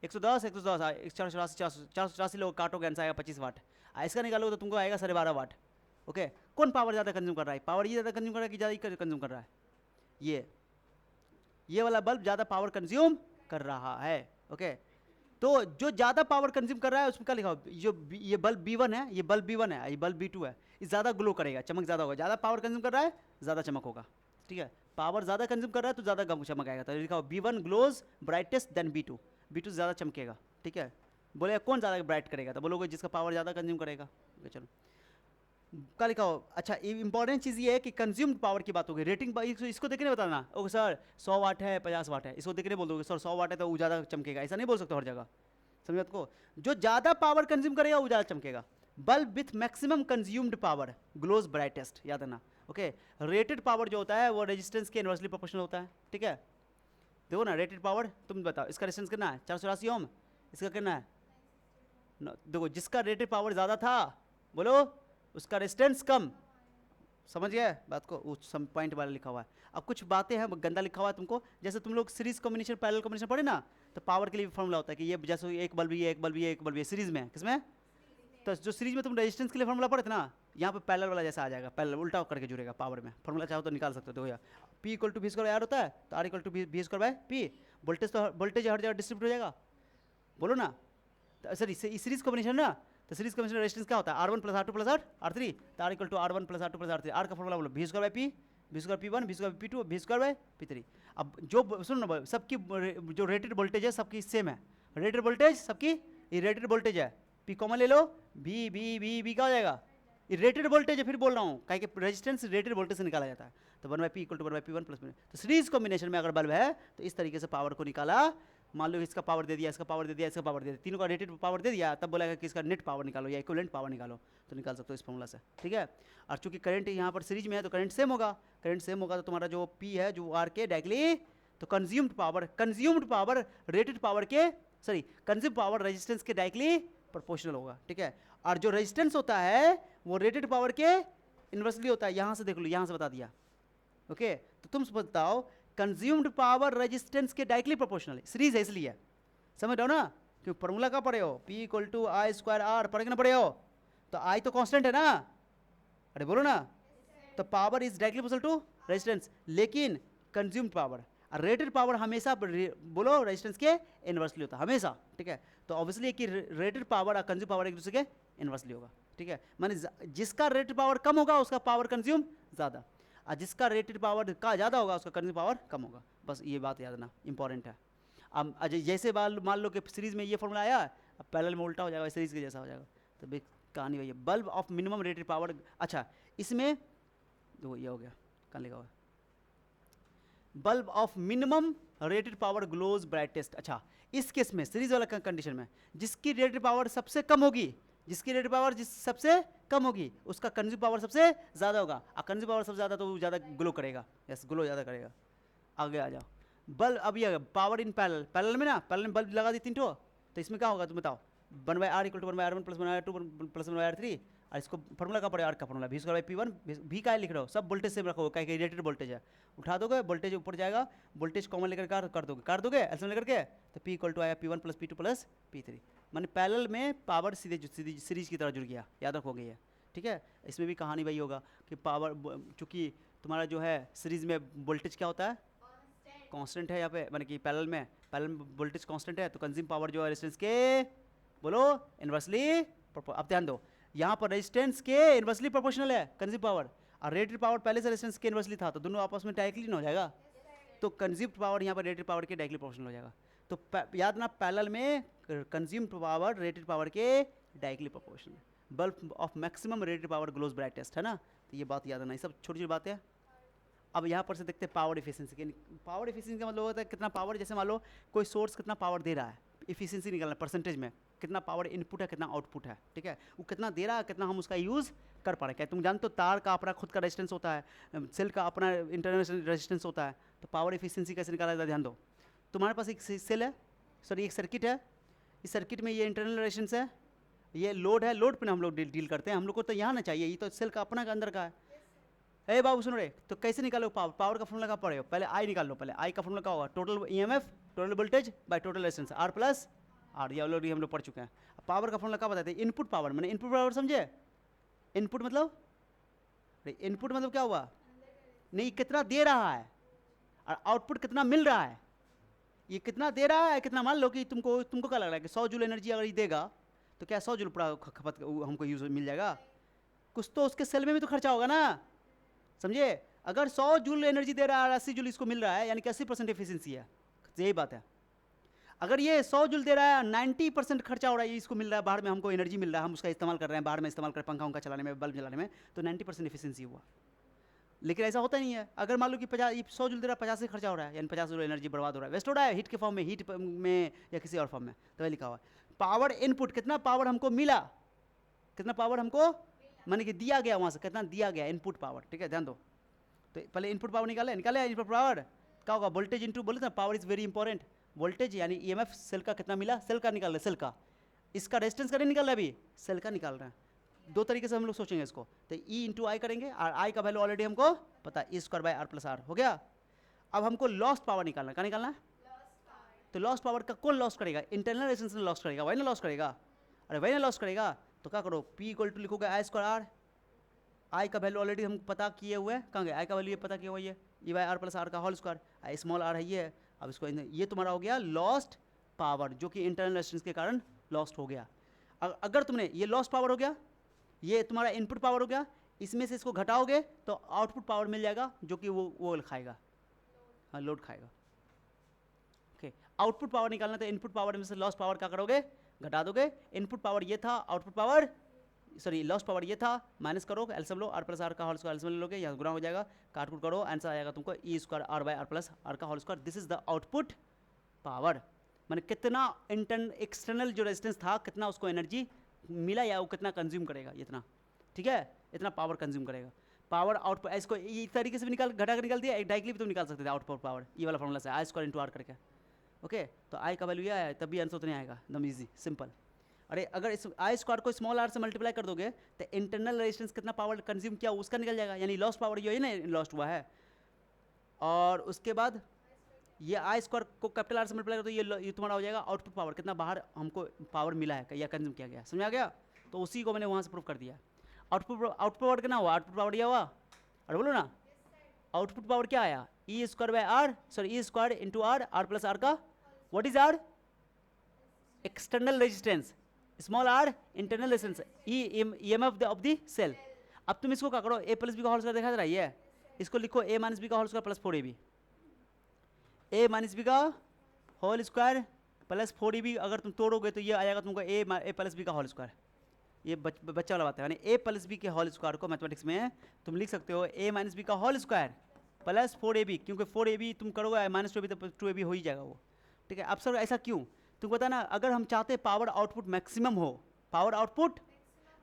110 484 लोग काटोगे आंसर आएगा 25 वाट। इसका निकालोगे तो तुमको आएगा 12.5 वाट। ओके, कौन पावर ज़्यादा कंज्यूम कर रहा है? पावर ये ज़्यादा कंज्यूम कर रहा है कि ज़्यादा कंज्यूम कर रहा है? ये वाला बल्ब ज़्यादा पावर कंज्यूम कर रहा है। ओके, तो जो ज़्यादा पावर कंज्यूम कर रहा है उसमें क्या लिखा हो? ये बल्ब B1 है, ये बल्ब B1 है, ये बल्ब B2 है, ये ज़्यादा ग्लो करेगा, चमक ज़्यादा होगा। ज़्यादा पावर कंज्यूम कर रहा है, ज़्यादा चमक होगा। ठीक है, पावर ज़्यादा कंज्यूम कर रहा है तो ज़्यादा चमक आएगा। तो लिखा हो B1 glows brightest then B2, B2 ज़्यादा चमकेगा। ठीक है, बोले कौन ज़्यादा ब्राइट करेगा? तो बोलोगे जिसका पावर ज़्यादा कंज्यूम करेगा। चलो क्या लिखा हो? अच्छा, इंपॉर्टेंट चीज़ ये है कि कंज्यूम्ड पावर की बात होगी। रेटिंग इसको देख के नहीं बताना ओके सर 100 वाट है 50 वाट है, इसको देख के बोल दोगे सर 100 वाट है तो वो ज़्यादा चमकेगा, ऐसा नहीं बोल सकते हर जगह। समझ बात को? जो ज़्यादा पावर कंज्यूम करेगा वो ज़्यादा चमकेगा। Bulb with maximum consumed power glows brightest, याद रखना। ओके, रेटेड पावर जो होता है वो रेजिस्टेंस के इनवर्सली प्रोपोर्शनल होता है। ठीक है, देखो ना रेटेड पावर, तुम बताओ इसका रेजिस्टेंस कितना है? 484 ओम। इसका कितना है? देखो जिसका रेटेड पावर ज़्यादा था बोलो उसका रेजिस्टेंस कम। समझ गए बात को? वो सम पॉइंट वाला लिखा हुआ है। अब कुछ बातें हैं गंदा लिखा हुआ है तुमको, जैसे तुम लोग सीरीज कॉम्बिनेशन पैरेलल कॉम्बिनेशन पढ़े ना, तो पावर के लिए फॉर्मूला होता है कि ये जैसे एक बल्ब ये एक बल्ब ये एक बल्ब ये सीरीज में, किसमें? तो जो सीरीज में तुम रेजिस्टेंस के लिए फॉर्मूला पढ़े थे ना, यहाँ पे पैरेलल वाला जैसा आ जाएगा, पैरेलल उल्टा करके जुड़ेगा पावर में। फॉर्मूला चाहो तो निकाल सकते हो। देखो P equal to V square R होता है तो R equal to V square by P। Voltage हर जगह डिस्ट्रीब्यूट हो जाएगा, बोलो ना। तो सर सीरीज कॉम्बिनेशन ना, तो सीरीज कॉम्बिनेशन रेजिस्टेंस क्या होता है? R1 plus R2 plus R3, तो R equal to R1 plus R2 plus R3। R का फॉर्मूला बोलो V square by P, V square P1, V square P2, V square by P3। अब जो सुनो ना, सबकी जो रेटेड वोल्टेज है सबकी सेम है। रेटेड वोल्टेज सबकी, ये रेटेड वोल्टेज है, P कॉमन ले लो, V क्या हो जाएगा? ये रेटेड वोल्टेज है, फिर बोल रहा हूँ काहे कि रेजिस्टेंस रेटेड वोल्टेज से निकाला जाता है। तो 1/P equal to 1/P1 plus. तो सीरीज कॉम्बिनेशन में अगर बल्ब है तो इस तरीके से पावर को निकाला। मान लो इसका पावर दे दिया, इसका पावर दे दिया, इसका पावर दे दिया, तीनों का रेटेड पावर दे दिया, तब बोला कि इसका नेट पावर निकालो या इक्विवेलेंट पावर निकालो, तो निकाल सकते हो इस फॉर्मूला से। ठीक है, और चूंकि करंट यहाँ पर सीरीज में है तो करंट सेम होगा। करंट सेम होगा तो तुम्हारा जो P है जो R के डायरेक्टली, तो कंज्यूम्ड पावर रेटेड पावर के, सॉरी कंज्यूम पावर रेजिस्टेंस के डायरेक्टली प्रोपोर्शनल होगा। ठीक है, और जो रेजिस्टेंस होता है वो रेटेड पावर के इन्वर्सली होता है। यहाँ से देख लो, यहाँ से बता दिया। ओके, तो तुम बताओ कंज्यूम्ड पावर रेजिस्टेंस के डायरेक्टली प्रोपोर्शनल है, सीरीज है इसलिए। समझ रहे हो ना? क्यों फॉर्मूला का पढ़े हो? P equal to I square R पढ़े ना पढ़े हो? तो I तो कांस्टेंट है ना, अरे बोलो ना। तो power is directly proportional to resistance, लेकिन कंज्यूम्ड पावर और रेटेड पावर हमेशा बोलो रेजिस्टेंस के इनवर्सली होता है हमेशा। ठीक है, तो ऑब्वियसली कि रेटेड पावर और कंज्यूम पावर एक दूसरे के इनवर्सली होगा। ठीक है, माने जिसका रेटेड पावर कम होगा उसका पावर कंज्यूम ज़्यादा, और जिसका रेटेड पावर का ज़्यादा होगा उसका कंज्यूम पावर कम होगा। बस ये बात याद रखना, इंपॉर्टेंट है। अब जैसे मान लो कि सीरीज में ये फॉर्मूला आया, अब पैरेलल में उल्टा हो जाएगा, सीरीज के जैसा हो जाएगा। तो भी कहानी वही है। Bulb of minimum rated power, अच्छा इसमें देखो ये हो गया, कहाँ लिखा हुआ है? Bulb of minimum rated power glows brightest. अच्छा, इस केस में सीरीज वाला कंडीशन में जिसकी रेटेड पावर सबसे कम होगी, जिसकी रेटेड पावर सबसे कम होगी उसका कंज्यूम पावर सबसे ज़्यादा होगा, और कंज्यूम पावर सबसे ज़्यादा तो वो ज़्यादा ग्लो करेगा। यस, ग्लो ज़्यादा करेगा। आगे आ जाओ। बल्ब अब ये पावर इन पैरेलल में ना, पैरेलल में बल्ब लगा दी 3 ठो, तो इसमें क्या होगा तुम बताओ? 1/R equal to 1/R1 plus 1/R2 plus 1/R3। और इसको फॉर्मूला का पड़े, R का formula V square bye P1। भी का लिख रहे हो? सब वोल्टेज सेम रखोगे, क्या रेटेड वोल्टेज है, उठा दोगे वोल्टेज ऊपर जाएगा, वोल्टेज कॉमन लेकर कर दोगे एल्सियम लेकर के, तो P इक्वल टू आया P1 plus P2 plus P3। माने पैरेलल में पावर सीधे सीरीज की तरह जुड़ गया, याद रखोगे ये। ठीक है, इसमें भी कहानी वही होगा कि पावर, चूँकि तुम्हारा जो है सीरीज में वोल्टेज क्या होता है? कांस्टेंट है यहाँ पे, माने कि पैरेलल में वोल्टेज कांस्टेंट है, तो कंज्यूम पावर जो है रेजिस्टेंस के बोलो इनवर्सली। अब ध्यान दो, यहाँ पर रेजिस्टेंस के इनवर्सली प्रोपोर्शनल है कंज्यूम पावर, और रेटेड पावर पहले से रेजिस्टेंस के इनवर्सली था, तो दोनों आपस में डायरेक्टली ना हो जाएगा। तो कंज्यूम्ड पावर यहाँ पर रेटेड पावर के डायरेक्टली प्रोपोर्शनल हो जाएगा। तो याद ना, पैरेलल में कंज्यूम्ड पावर रेटेड पावर के directly proportional. Bulb of maximum rated power glows brightest, है ना? तो ये बात याद रखना, ये सब छोटी छोटी बातें हैं। अब यहाँ पर से देखते हैं पावर एफिशिएंसी। पावर एफिशिएंसी का मतलब होता है कितना पावर, जैसे मान लो कोई सोर्स कितना पावर दे रहा है, एफिशिएंसी निकालना परसेंटेज में, कितना पावर इनपुट है कितना आउटपुट है। ठीक है, वो कितना दे रहा है, कितना हम उसका यूज़ कर पा रहे हैं। क्या तुम जानते हो तार का अपना खुद का रेजिस्टेंस होता है, सेल का अपना इंटरनल रेजिस्टेंस होता है, तो पावर एफिशिएंसी कैसे निकाला जाता है ध्यान दो। तुम्हारे पास एक सेल है, सॉरी एक सर्किट है, इस सर्किट में ये इंटरनल रेजिस्टेंस है ये लोड है, लोड पे हम लोग डील करते हैं, हम लोग को तो यहाँ ना चाहिए, ये तो सेल का अपना का अंदर का है। ए बाबू सुनो रे, तो कैसे निकालो पावर? पावर का फॉर्मूला का पढ़े हो, पहले आई निकाल लो। पहले आई का फॉर्मूला क्या होगा? Total EMF, total voltage by total resistance, R plus R. ये ऑलरेडी हम लोग पढ़ चुके हैं। पावर का फॉर्मूला क्या बताते हैं? इनपुट पावर, मैंने इनपुट पावर समझे? इनपुट मतलब, इनपुट मतलब क्या हुआ? नहीं, कितना दे रहा है, और आउटपुट कितना मिल रहा है। ये कितना दे रहा है, कितना, मान लो कि तुमको क्या लग रहा है कि 100 जूल एनर्जी अगर ये देगा तो क्या 100 जूल पूरा खपत हमको यूज मिल जाएगा? कुछ तो उसके सेल में भी तो खर्चा होगा ना, समझे? अगर 100 जूल एनर्जी दे रहा है और 80 जूल इसको मिल रहा है, यानी कि 80% एफिशिएंसी है, यही बात है। अगर ये 100 जूल दे रहा है, 90% खर्चा हो रहा है, ये इसको मिल रहा है, बाहर में हमको एनर्जी मिल रहा है, हम उसका इस्तेमाल कर रहे हैं, बाहर में इस्तेमाल कर रहे हैं, पंखा उंखा चलाने में, बल्ब जलाने में, तो 90% एफिशिएंसी हुआ। लेकिन ऐसा होता नहीं है। अगर मान लो कि 100 जूल दे रहा है, 50 से खर्चा हो रहा है, यानी 50 जूल एनर्जी बर्बाद हो रहा है, वेस्ट हो रहा है, हीट के फॉर्म में, हीट में या किसी और फॉर्म में, तो वही लिखा हुआ है। पावर इनपुट, कितना पावर हमको मिला, कितना पावर हमको माने कि दिया गया, वहाँ से कितना दिया गया, इनपुट पावर। ठीक है, ध्यान दो। तो पहले इनपुट पावर निकाले इनपुट पावर क्या होगा? वोल्टेज इनटू, बोले ना power is very important. Voltage यानी ईएमएफ सेल का कितना मिला, सेल का निकाल रहे, सेल का, इसका रेजिस्टेंस का नहीं निकाल रहा है अभी, सेल का निकाल रहे हैं। दो तरीके से हम लोग सोचेंगे इसको, तो ई इंटू आई करेंगे, और आई का वैल्यू ऑलरेडी हमको पता है, E square by R plus R हो गया। अब हमको लॉस्ट पावर निकालना, क्या निकालना है? तो लॉस्ट पावर का कौन लॉस करेगा? इंटरनल रेजिस्टेंस लॉस करेगा, वही ना लॉस करेगा। अरे वही ना लॉस करेगा, तो क्या करो, पी इक्वल टू लिखोगे आई स्क्वायर आर। आई का वैल्यू ऑलरेडी हम पता किए हुए हैं, कहाँ गए? आई का वैल्यू ये पता किया हुआ है, E by R plus R का whole square, I small R है ये। अब इसको, ये तुम्हारा हो गया लॉस्ट पावर, जो कि इंटरनल रेजिस्टेंस के कारण लॉस्ट हो गया। अगर तुमने ये लॉस्ट पावर हो गया, ये तुम्हारा इनपुट पावर हो गया, इसमें से इसको घटाओगे तो आउटपुट पावर मिल जाएगा, जो कि वो खाएगा, हाँ, लोड खाएगा। ओके, आउटपुट पावर निकालना, तो इनपुट पावर में से लॉस्ट पावर क्या करोगे? घटा दोगे। इनपुट पावर ये था, output power, sorry lost power ये था, माइनस करो, एलसीएम लो, आर प्लस आर का होल स्क्वायर एलसीएम लोगे, यहाँ गुणा हो जाएगा, काटकुट करो, आंसर आएगा तुमको E square R by R plus R का whole square. This is the output power, माने कितना एक्सटर्नल जो रेजिस्टेंस था, कितना उसको एनर्जी मिला, या वो कितना कंज्यूम करेगा, इतना। ठीक है, इतना पावर कंज्यूम करेगा। पावर आउटपुट, इसको इस तरीके से भी घटा कर निकाल दिया, एक डायरेक्टली भी तुम निकाल सकते थे आउटपुट पावर, ये वाला फॉर्मूला से, आई स्क्वायर इंटू आर करके। ओके, तो आई का वैल्यू ये आया, तब भी आंसर तो नहीं आएगा, एकदम ईजी सिंपल। अरे अगर इस आई स्क्वायर को स्मॉल आर से मल्टीप्लाई कर दोगे, तो इंटरनल रेजिस्टेंस कितना पावर कंज्यूम किया उसका निकल जाएगा, यानी लॉस्ट पावर ये ना लॉस्ट हुआ है। और उसके बाद ये आई स्क्वायर को कैपिटल आर से मल्टीप्लाई कर दो, ये तुम्हारा हो जाएगा आउटपुट पावर, कितना बाहर हमको पावर मिला है या कंज्यूम किया गया, समझ आ गया? तो उसी को मैंने वहाँ से प्रूव कर दिया। आउटपुट पावर कितना हुआ? आउटपुट पावर यह हुआ, और बोलो ना आउटपुट पावर क्या आया? E square by R, sorry E square into R, R plus R का, what is R? External resistance, small R internal resistance, EMF of the cell. अब तुम इसको क्या करो, ए प्लस बी का होल स्क्वायर देखा जा रहा है, इसको लिखो ए माइनस बी का whole square plus 4ab, A minus B का होल स्क्वायर प्लस 4ab। अगर तुम तोड़ोगे तो ये आएगा तुमको ए प्लस बी का होल स्क्वायर। ये बच्चा वाला बात है, यानी ए प्लस बी के होल स्क्वायर को मैथमेटिक्स में तुम लिख सकते हो ए माइनस बी का होल स्क्वायर प्लस 4ab, क्योंकि 4ab तुम करोगे माइनस 2ab तो 2ab हो ही जाएगा वो। ठीक है, अब सर ऐसा क्यों? तुम पता ना, अगर हम चाहते पावर आउटपुट मैक्सिमम हो, पावर आउटपुट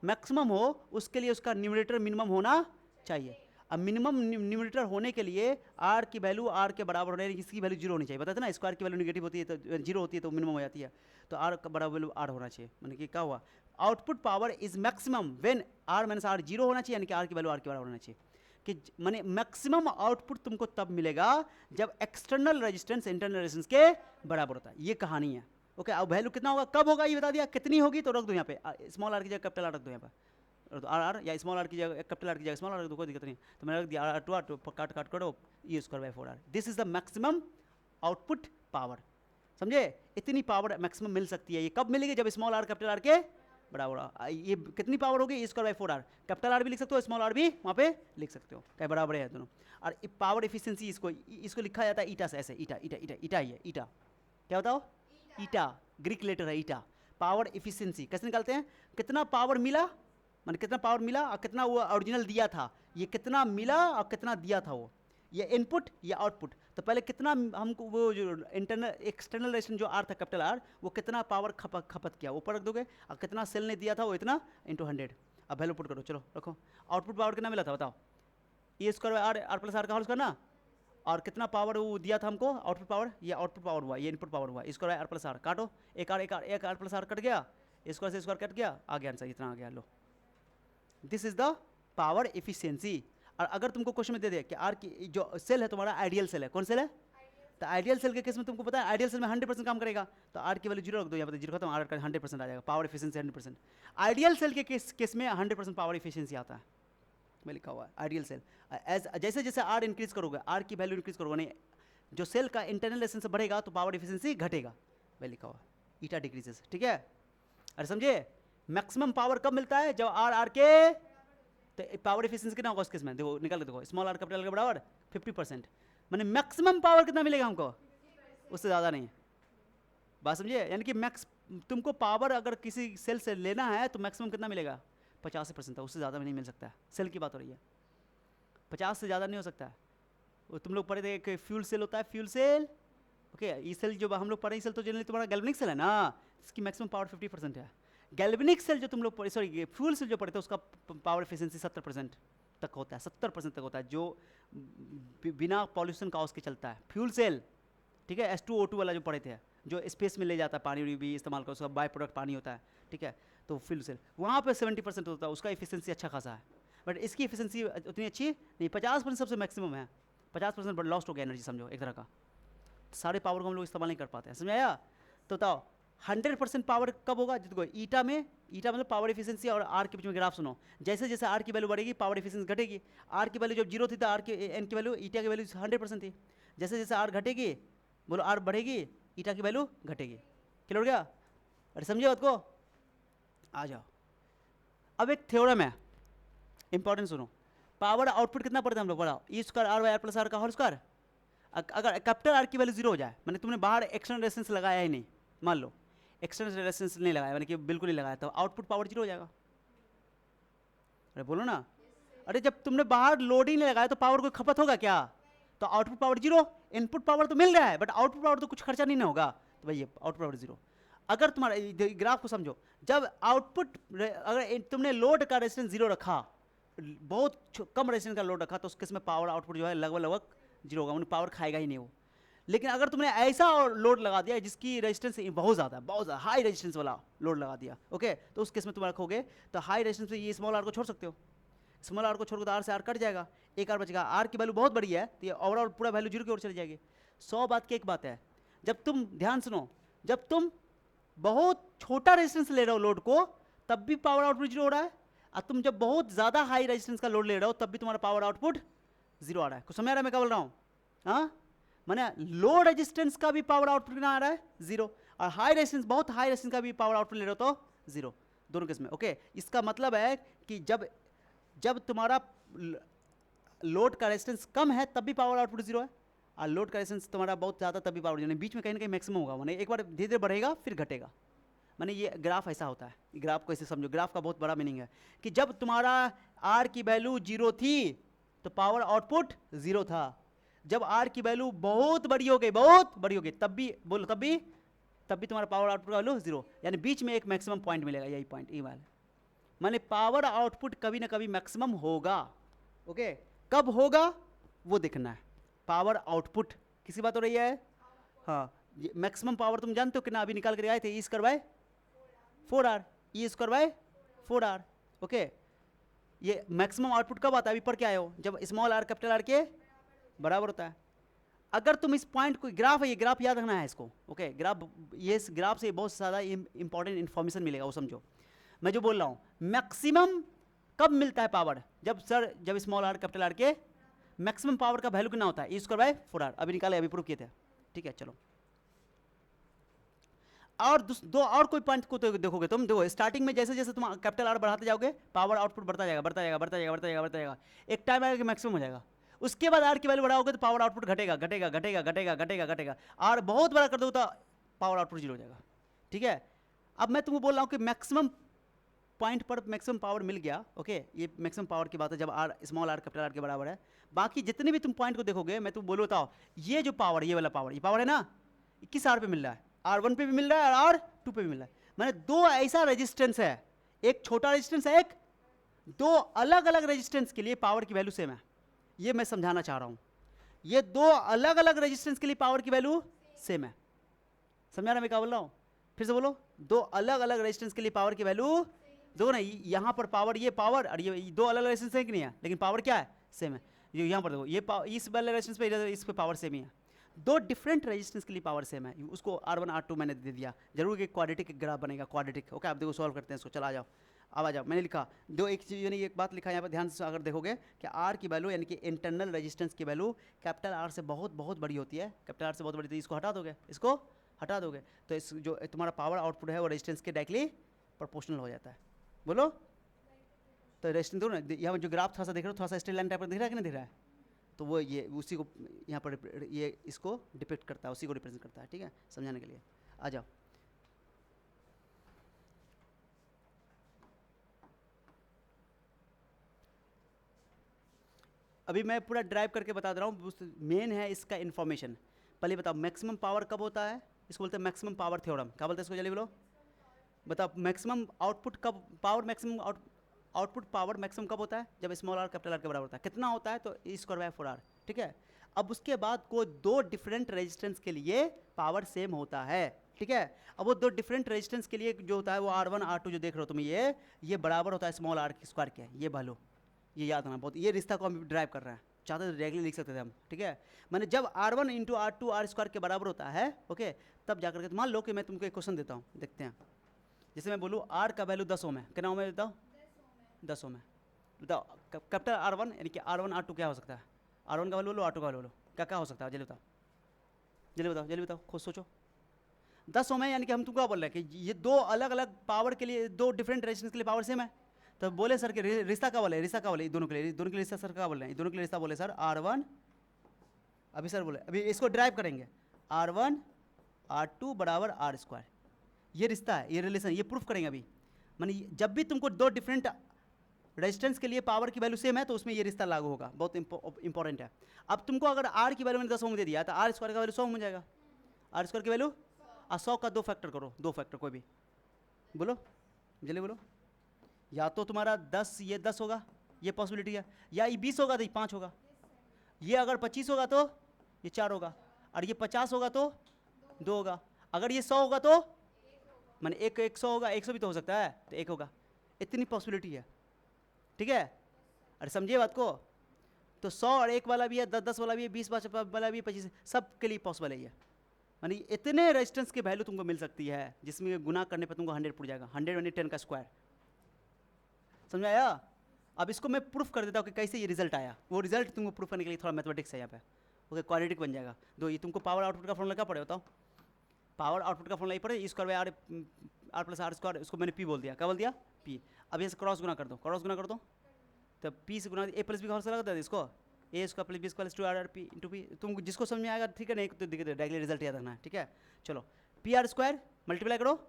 मैक्सिमम हो, उसके लिए उसका न्यूमरेटर मिनिमम होना चाहिए। अब मिनिमम न्यूमरेटर होने के लिए आर की वैल्यू आर के बराबर होने, इसकी वैल्यू जीरो होनी चाहिए। बताते ना, स्क्वायर की वैल्यू नेगेटिव होती है तो जीरो होती है तो मिनिमम हो जाती है, तो आर का बराबर वैल्यू आर होना चाहिए। मैंने कि क्या हुआ, output power is maximum when R minus R zero होना चाहिए, यानी कि आर की वैल्यू आर के बराबर होना चाहिए। कि माने मैक्सिमम आउटपुट तुमको तब मिलेगा जब एक्सटर्नल रेजिस्टेंस इंटरनल रेजिस्टेंस के बराबर होता है। ये कहानी है। ओके, अब वैल्यू कितना होगा, कब होगा, ये बता दिया। कितनी होगी तो रख दो यहाँ पे, स्मॉल आर की जगह कैपिटल आर रख दो यहाँ पर, आर आर या स्मॉल आर की जगह कैपिटल आर की जगह स्मॉल आर रख दो, कोई दिक्कत नहीं। तो मैंने रख दिया आर टू आर टू, काट काट करो, E square by 4r। This is the maximum output power, समझे? इतनी पावर मैक्सिमम मिल सकती है। ये कब मिलेगी? जब स्मॉल आर कैपिटल आर के बराबर। ये कितनी पावर होगी? E square by 4r। Capital R भी लिख सकते हो, स्मॉल आर भी वहाँ पे लिख सकते हो, क्या बराबर है दोनों। और पावर एफिशिएंसी इसको लिखा जाता है ईटा से, ऐसे ईटा ईटा ईटा ईटा ही है, ईटा क्या बताओ, ईटा ग्रीक लेटर है ईटा। पावर एफिशिएंसी कैसे निकालते हैं? कितना पावर मिला, माने कितना पावर मिला और कितना वो ओरिजिनल दिया था, ये कितना मिला और कितना दिया था वो, ये इनपुट या आउटपुट। तो पहले कितना हमको वो जो इंटरनल एक्सटर्नल रेजिस्टेंस जो आर था कैपिटल आर, वो कितना पावर खपत किया ऊपर रख दोगे, और कितना सेल ने दिया था वो इतना इंटू 100। अब वैल्यू पुट करो, चलो रखो। आउटपुट पावर कितना मिला था बताओ? E square R, R plus R का होल स्क्वायर ना, और कितना पावर वो दिया था हमको आउटपुट पावर, ये आउटपुट पावर हुआ, ये इनपुट पावर हुआ। इसको आर प्लस आर काटो, एक आर प्लस आर कट गया, स्क्वायर से स्क्वायर कट गया, आ गया आंसर, इतना आ गया। लो, this is the power efficiency. और अगर तुमको क्वेश्चन में दे दे कि आर की जो सेल है तुम्हारा आइडियल सेल है, कौन सेल है? तो आइडियल सेल के केस में तुमको पता है आइडियल सेल में 100% काम करेगा, तो आर की वैल्यू 0 रख दो, यहाँ पर 0 खत्म, आर का 100% आ जाएगा, पावर एफिशिएंसी 100%। आइडियल सेल के केस में 100% पावर एफिशिएंसी आता है, मैं लिखा हुआ है आइडियल सेल। एज जैसे जैसे आर इंक्रीज करोगे, आर की वैल्यू इंक्रीज करोगे, नहीं जो सेल का इंटरनल रेजिस्टेंस बढ़ेगा तो पावर एफिशिएंसी घटेगा, मैं लिखा हुआ है ईटा डिक्रीजेस। ठीक है, अरे समझे? मैक्सिमम पावर कब मिलता है? जब आर के, तो पावर एफिशिएंसी कितना होगा उस केस में? देखो निकाल के देखो, स्मॉल आर कैपिटल के बराबर 50%, मैंने मैक्सिमम पावर कितना मिलेगा हमको? उससे ज़्यादा नहीं। बात समझिए? यानी कि मैक्स तुमको पावर अगर किसी सेल से लेना है तो मैक्सिमम कितना मिलेगा? 50% था, उससे ज़्यादा में नहीं मिल सकता है। सेल की बात हो रही है, 50 से ज़्यादा नहीं हो सकता है। वो तुम लोग पढ़े थे कि फ्यूल सेल होता है, फ्यूल सेल, ओके। ये सेल जो हम लोग पढ़े, सेल तो जनरली तुम्हारा गैल्वेनिक सेल है ना, इसकी मैक्सिमम पावर 50% है। गैल्वेनिक सेल जो तुम लोग पढ़े, सॉरी फ्यूल सेल जो पढ़े थे, उसका पावर एफिशिएंसी 70% तक होता है, 70% तक होता है, जो बिना पॉल्यूशन का उसके चलता है फ्यूल सेल। ठीक है, H2O2 वाला जो पढ़े थे, जो स्पेस में ले जाता है, पानी भी इस्तेमाल कर, उसका बाय प्रोडक्ट पानी होता है। ठीक है, तो फ्यूल सेल वहाँ पे 70% होता है, उसका एफिशिएंसी अच्छा खासा है, बट इसकी एफिशिएंसी उतनी अच्छी नहीं, 50% सबसे मैक्सिमम है। 50% बट लॉस्ट हो गया एनर्जी, समझो एक तरह का, सारे पावर को हम लोग इस्तेमाल नहीं कर पाते हैं, समझ आया? तो बताओ 100% पावर कब होगा? जितको ईटा में, ईटा मतलब पावर एफिशिएंसी और आर के बीच में ग्राफ सुनो, जैसे जैसे आर की वैल्यू बढ़ेगी पावर एफिशिएंसी घटेगी। आर की वैल्यू जब 0 थी तो आर के एन की वैल्यू, ईटा की वैल्यू 100% थी। जैसे जैसे आर घटेगी, बोलो आर बढ़ेगी, ईटा की वैल्यू घटेगी। क्लियर हो गया? अरे समझे बात को? आ जाओ, अब एक थ्योरम है इंपॉर्टेंट, सुनो। पावर आउटपुट कितना पड़ता है हम लोग? बढ़ाओ, E square R by R plus R का होल स्क्वायर। अगर कैपिटल आर की वैल्यू 0 हो जाए, मैंने तुमने बाहर एक्सटर्नल रेजिस्टेंस लगाया ही नहीं, मान लो एक्सटर्नल रेजिस्टेंस नहीं लगाया, मैंने कि बिल्कुल नहीं लगाया, तो आउटपुट पावर 0 हो जाएगा। अरे बोलो ना, अरे जब तुमने बाहर लोड ही नहीं लगाया तो पावर कोई खपत होगा क्या? तो आउटपुट पावर 0, इनपुट पावर तो मिल रहा है बट आउटपुट पावर तो कुछ खर्चा नहीं ना होगा, तो भाई आउटपुट पावर 0। अगर तुम्हारा ग्राफ को समझो, जब आउटपुट, अगर तुमने लोड का रेजिस्टेंस 0 रखा, बहुत कम रेजिस्टेंस का लोड रखा, तो उस केस में पावर आउटपुट जो है लगभग 0 होगा, उन्हें पावर खाएगा ही नहीं वो। लेकिन अगर तुमने ऐसा लोड लगा दिया जिसकी रेजिस्टेंस बहुत ज़्यादा हाई रेजिस्टेंस वाला लोड लगा दिया, ओके, तो उस केस में तुम रखोगे तो हाई रेजिस्टेंस में ये स्मॉल आर को छोड़ सकते हो, स्मॉल आर को छोड़ तो आर से आर कट जाएगा, एक आर बचेगा। आर की वैल्यू बहुत बड़ी है तो ये ओवरऑल पूरा वैल्यू 0 की ओर चली जाएगी। 100 बात की एक बात है, जब तुम ध्यान सुनो, जब तुम बहुत छोटा रेजिस्टेंस ले रहे हो लोड को, तब भी पावर आउटपुट 0 हो रहा है, और तुम जब बहुत ज़्यादा हाई रेजिस्टेंस का लोड ले रहे हो तब भी तुम्हारा पावर आउटपुट 0 आ रहा है। कुछ समझ आ रहा है मैं क्या बोल रहा हूँ? हाँ, माने लो रेजिस्टेंस का भी पावर आउटपुट कितना आ रहा है? 0, और हाई रेजिस्टेंस, बहुत हाई रेजिस्टेंस का भी पावर आउटपुट ले रहे हो तो 0, दोनों केस में, ओके। इसका मतलब है कि जब तुम्हारा लोड का रेजिस्टेंस कम है तब भी पावर आउटपुट 0 है, और लोड का रेजिस्टेंस तुम्हारा बहुत ज़्यादा तब भी पावर, यानी बीच में कहीं ना कहीं मैक्सिमम होगा, माने एक बार धीरे धीरे बढ़ेगा फिर घटेगा। माने ये ग्राफ ऐसा होता है, ग्राफ को ऐसे समझो, ग्राफ का बहुत बड़ा मीनिंग है कि जब तुम्हारा आर की वैल्यू 0 थी तो पावर आउटपुट 0 था, जब आर की वैल्यू बहुत बड़ी हो गई, तब भी बोलो तब भी तुम्हारा पावर आउटपुट का वैल्यू 0, यानी बीच में एक मैक्सिमम पॉइंट मिलेगा, यही पॉइंट ई वाला। माने पावर आउटपुट कभी ना कभी मैक्सिमम होगा, ओके। कब होगा वो देखना है। पावर आउटपुट किसी बात हो रही है? हाँ, मैक्सिमम पावर तुम जानते हो कितना? अभी निकाल कर आए थे, E square by 4r, E square by 4r, okay. ये मैक्सिमम आउटपुट कब आता है? अभी पढ़ के आए हो, जब स्मॉल आर कैपिटल आर के बराबर होता है। अगर तुम इस पॉइंट को, ग्राफ है ये, ग्राफ याद रखना है इसको, ओके। ग्राफ, ये इस ग्राफ से बहुत ज़्यादा इंपॉर्टेंट इन्फॉर्मेशन मिलेगा, वो समझो मैं जो बोल रहा हूँ। मैक्सिमम कब मिलता है पावर? जब स्मॉल आर कैपिटल आर के मैक्सिमम पावर का वैल्यू कितना होता है? ई स्क्वायर बाय 4r, अभी निकाले, अभी प्रूव किए थे, ठीक है। चलो, और दो और कोई पॉइंट को तो देखोगे तुम, देखो स्टार्टिंग में जैसे जैसे तुम कैपिटल आर बढ़ाते जाओगे पावर आउटपुट बढ़ता जाएगा, एक टाइम आएगा कि मैक्सिमम हो जाएगा। उसके बाद आर की वैल्यू बढ़ाओगे तो पावर आउटपुट घटेगा, और बहुत बड़ा कर दो तो पावर आउटपुट 0 हो जाएगा, ठीक है। अब मैं तुमको बोल रहा हूँ कि मैक्सिमम पॉइंट पर मैक्सिमम पावर मिल गया, ओके। ये मैक्सिमम पावर की बात है जब R small R capital R के बराबर है। बाकी जितने भी तुम पॉइंट को देखोगे, मैं तुम बोलो बताओ, ये जो पावर, ये वाला पावर, ये पावर है ना, किस आर पे मिल रहा है? R1 पे भी मिल रहा है और R2 पे भी मिल रहा है। मैंने दो ऐसा रेजिस्टेंस है, एक छोटा रेजिस्टेंस है, एक, दो अलग अलग रेजिस्टेंस के लिए पावर की वैल्यू सेम है। ये मैं समझाना चाह रहा हूं, ये दो अलग अलग रेजिस्टेंस के लिए पावर की वैल्यू सेम है। समझा ना मैं क्या बोल रहा हूं? फिर से बोलो, दो अलग अलग रेजिस्टेंस के लिए पावर की वैल्यू देखो ना, यहाँ पर पावर, ये पावर और ये दो अलग अलग रेजिस्टेंस है कि नहीं है, लेकिन पावर क्या है, सेम है। ये यहाँ पर देखो, ये इस वाले रेजिस्टेंस पे इस पे पावर सेम ही है। दो डिफरेंट रेजिस्टेंस के लिए पावर सेम है, उसको R1 R2 मैंने दे दिया। जरूर कि क्वाड्रेटिक ग्राफ बनेगा, क्वाड्रेटिक। ओके, आप देखो सॉल्व करते हैं इसको, चला जाओ, अब आ जाओ। मैंने लिखा दो, एक चीज़ यानी एक बात लिखा यहाँ पर ध्यान से अगर देखोगे कि R की वैल्यू यानी कि इंटरनल रेजिस्टेंस की वैल्यू कैपिटल R से बहुत बहुत बड़ी होती है, कैपिटल R से बहुत बड़ी, तो इसको हटा दोगे, इसको हटा दोगे, तो इस जो तुम्हारा पावर आउटपुट है वो रेजिस्टेंस के डायरेक्टली प्रोपोर्शनल हो जाता है। बोलो, तो रेजिस्टेंस दो ना, यहाँ जो ग्राफ थोड़ा सा देख रहे हो, थोड़ा सा स्ट्रेट लाइन टाइप का दिख रहा है कि नहीं दिख रहा है, तो वो ये उसी को यहाँ पर ये इसको डिपिक्ट करता है, उसी को रिप्रेजेंट करता है। ठीक है, समझाने के लिए आ जाओ। अभी मैं पूरा ड्राइव करके बता दे रहा हूँ, मेन है इसका इन्फॉर्मेशन। पहले बताओ मैक्सिमम पावर कब होता है, इसको बोलते हैं मैक्सिमम पावर थ्योरम। क्या बोलते हैं इसको, जल्दी बोलो। बताओ मैक्सिमम आउटपुट कब, power maximum output power maximum कब होता है, जब स्मॉल आर कैपिटल आर के बराबर होता है। कितना होता है, तो E²/4R। ठीक है, अब उसके बाद को दो डिफरेंट रेजिस्टेंस के लिए पावर सेम होता है। ठीक है, अब वो दो डिफरेंट रेजिस्टेंस के लिए जो होता है वो R1 R2 जो देख रहे हो तुम, ये बराबर होता है स्मॉल आर स्क्वायर के। ये भालो, ये याद रखना बहुत, ये रिश्ता को हम ड्राइव कर रहे हैं, चाहते तो डायरेक्टली लिख सकते थे हम। ठीक है, मैंने जब R1 × R2 R² के बराबर होता है, ओके, तब जाकर के मान लो कि मैं तुमको एक क्वेश्चन देता हूँ, देखते हैं। जैसे मैं बोलूँ R का वैल्यू 10 ओम है, कितना ओम है बताओ, 10 ओम है। बताओ कैपिटल R1 यानी कि R1 R2 क्या हो सकता है, R1 का वैल्यू लो, R2 का वैल्यू लो, क्या क्या हो सकता है, जल्दी बताओ, जल्दी बताओ, जल्दी बताओ, खुद सोचो। 10 ओम है, यानी कि हम तुमको क्या बोल रहे हैं कि ये दो अलग अलग पावर के लिए, दो डिफरेंट रेजिस्टेंस के लिए पावर सेम है। तो बोले सर कि रिश्ता क्या बोले, रिश्ता क्या बोले, दोनों के लिए, दोनों के लिए रिश्ता सर क्या बोल रहे हैं, दोनों के लिए रिश्ता बोले सर R1, अभी सर बोले, अभी इसको ड्राइव करेंगे, R1 R2 = R²। ये रिश्ता है, ये रिलेशन, ये प्रूफ करेंगे अभी। माने जब भी तुमको दो डिफरेंट रेजिस्टेंस के लिए पावर की वैल्यू सेम है तो उसमें ये रिश्ता लागू होगा, बहुत इंपॉर्टेंट है। अब तुमको अगर R की वैल्यू मैंने 10 ओम दे दिया तो R² का वैल्यू 100 ओम हो जाएगा। R² की वैल्यू 100 का 2 फैक्टर करो, 2 फैक्टर कोई भी बोलो, जल्दी बोलो। या तो तुम्हारा 10, ये 10 होगा, ये पॉसिबिलिटी है, या ये 20 होगा तो ये 5 होगा, ये अगर 25 होगा तो ये 4 होगा, और ये 50 होगा तो 2 होगा, अगर ये 100 होगा तो मैंने 100 होगा, 100 भी तो हो सकता है, तो 1 होगा। इतनी पॉसिबिलिटी है। ठीक है, अरे समझिए बात को। तो 100 और 1 वाला भी है, 10 वाला भी है, 20 वाला भी है, 25, सब के लिए पॉसिबल है ये। मानी इतने रेजिस्टेंस की वैल्यू तुमको मिल सकती है जिसमें गुना करने पर तुमको 100 पड़ जाएगा, 100 10 का स्क्वायर। समझ आया। अब इसको मैं प्रूफ कर देता हूँ कि कैसे ये रिजल्ट आया। वो रिजल्ट तुमको प्रूफ करने के लिए थोड़ा मैथमेटिक्स है यहाँ पे। ओके, क्वाड्रेटिक बन जाएगा। दो ये तुमको पावर आउटपुट का फॉर्मूला क्या पड़े बताओ, पावर आउटपुट का फॉर्मूला ये पड़े E²/R +R², उसको मैंने P बोल दिया, क्या बोल दिया, P। अब ऐसे क्रॉस गुना कर दो, क्रॉस गुना कर दो, तब P से गुना, A + B का हौसला लगता है इसको, A² + B² = 2RP × P। तुम जिसको समझ में आएगा ठीक है, नहीं तो दिक्कत डायरेक्टली रिजल्ट याद रखना है। ठीक है, चलो PR² मल्टीप्लाई करो,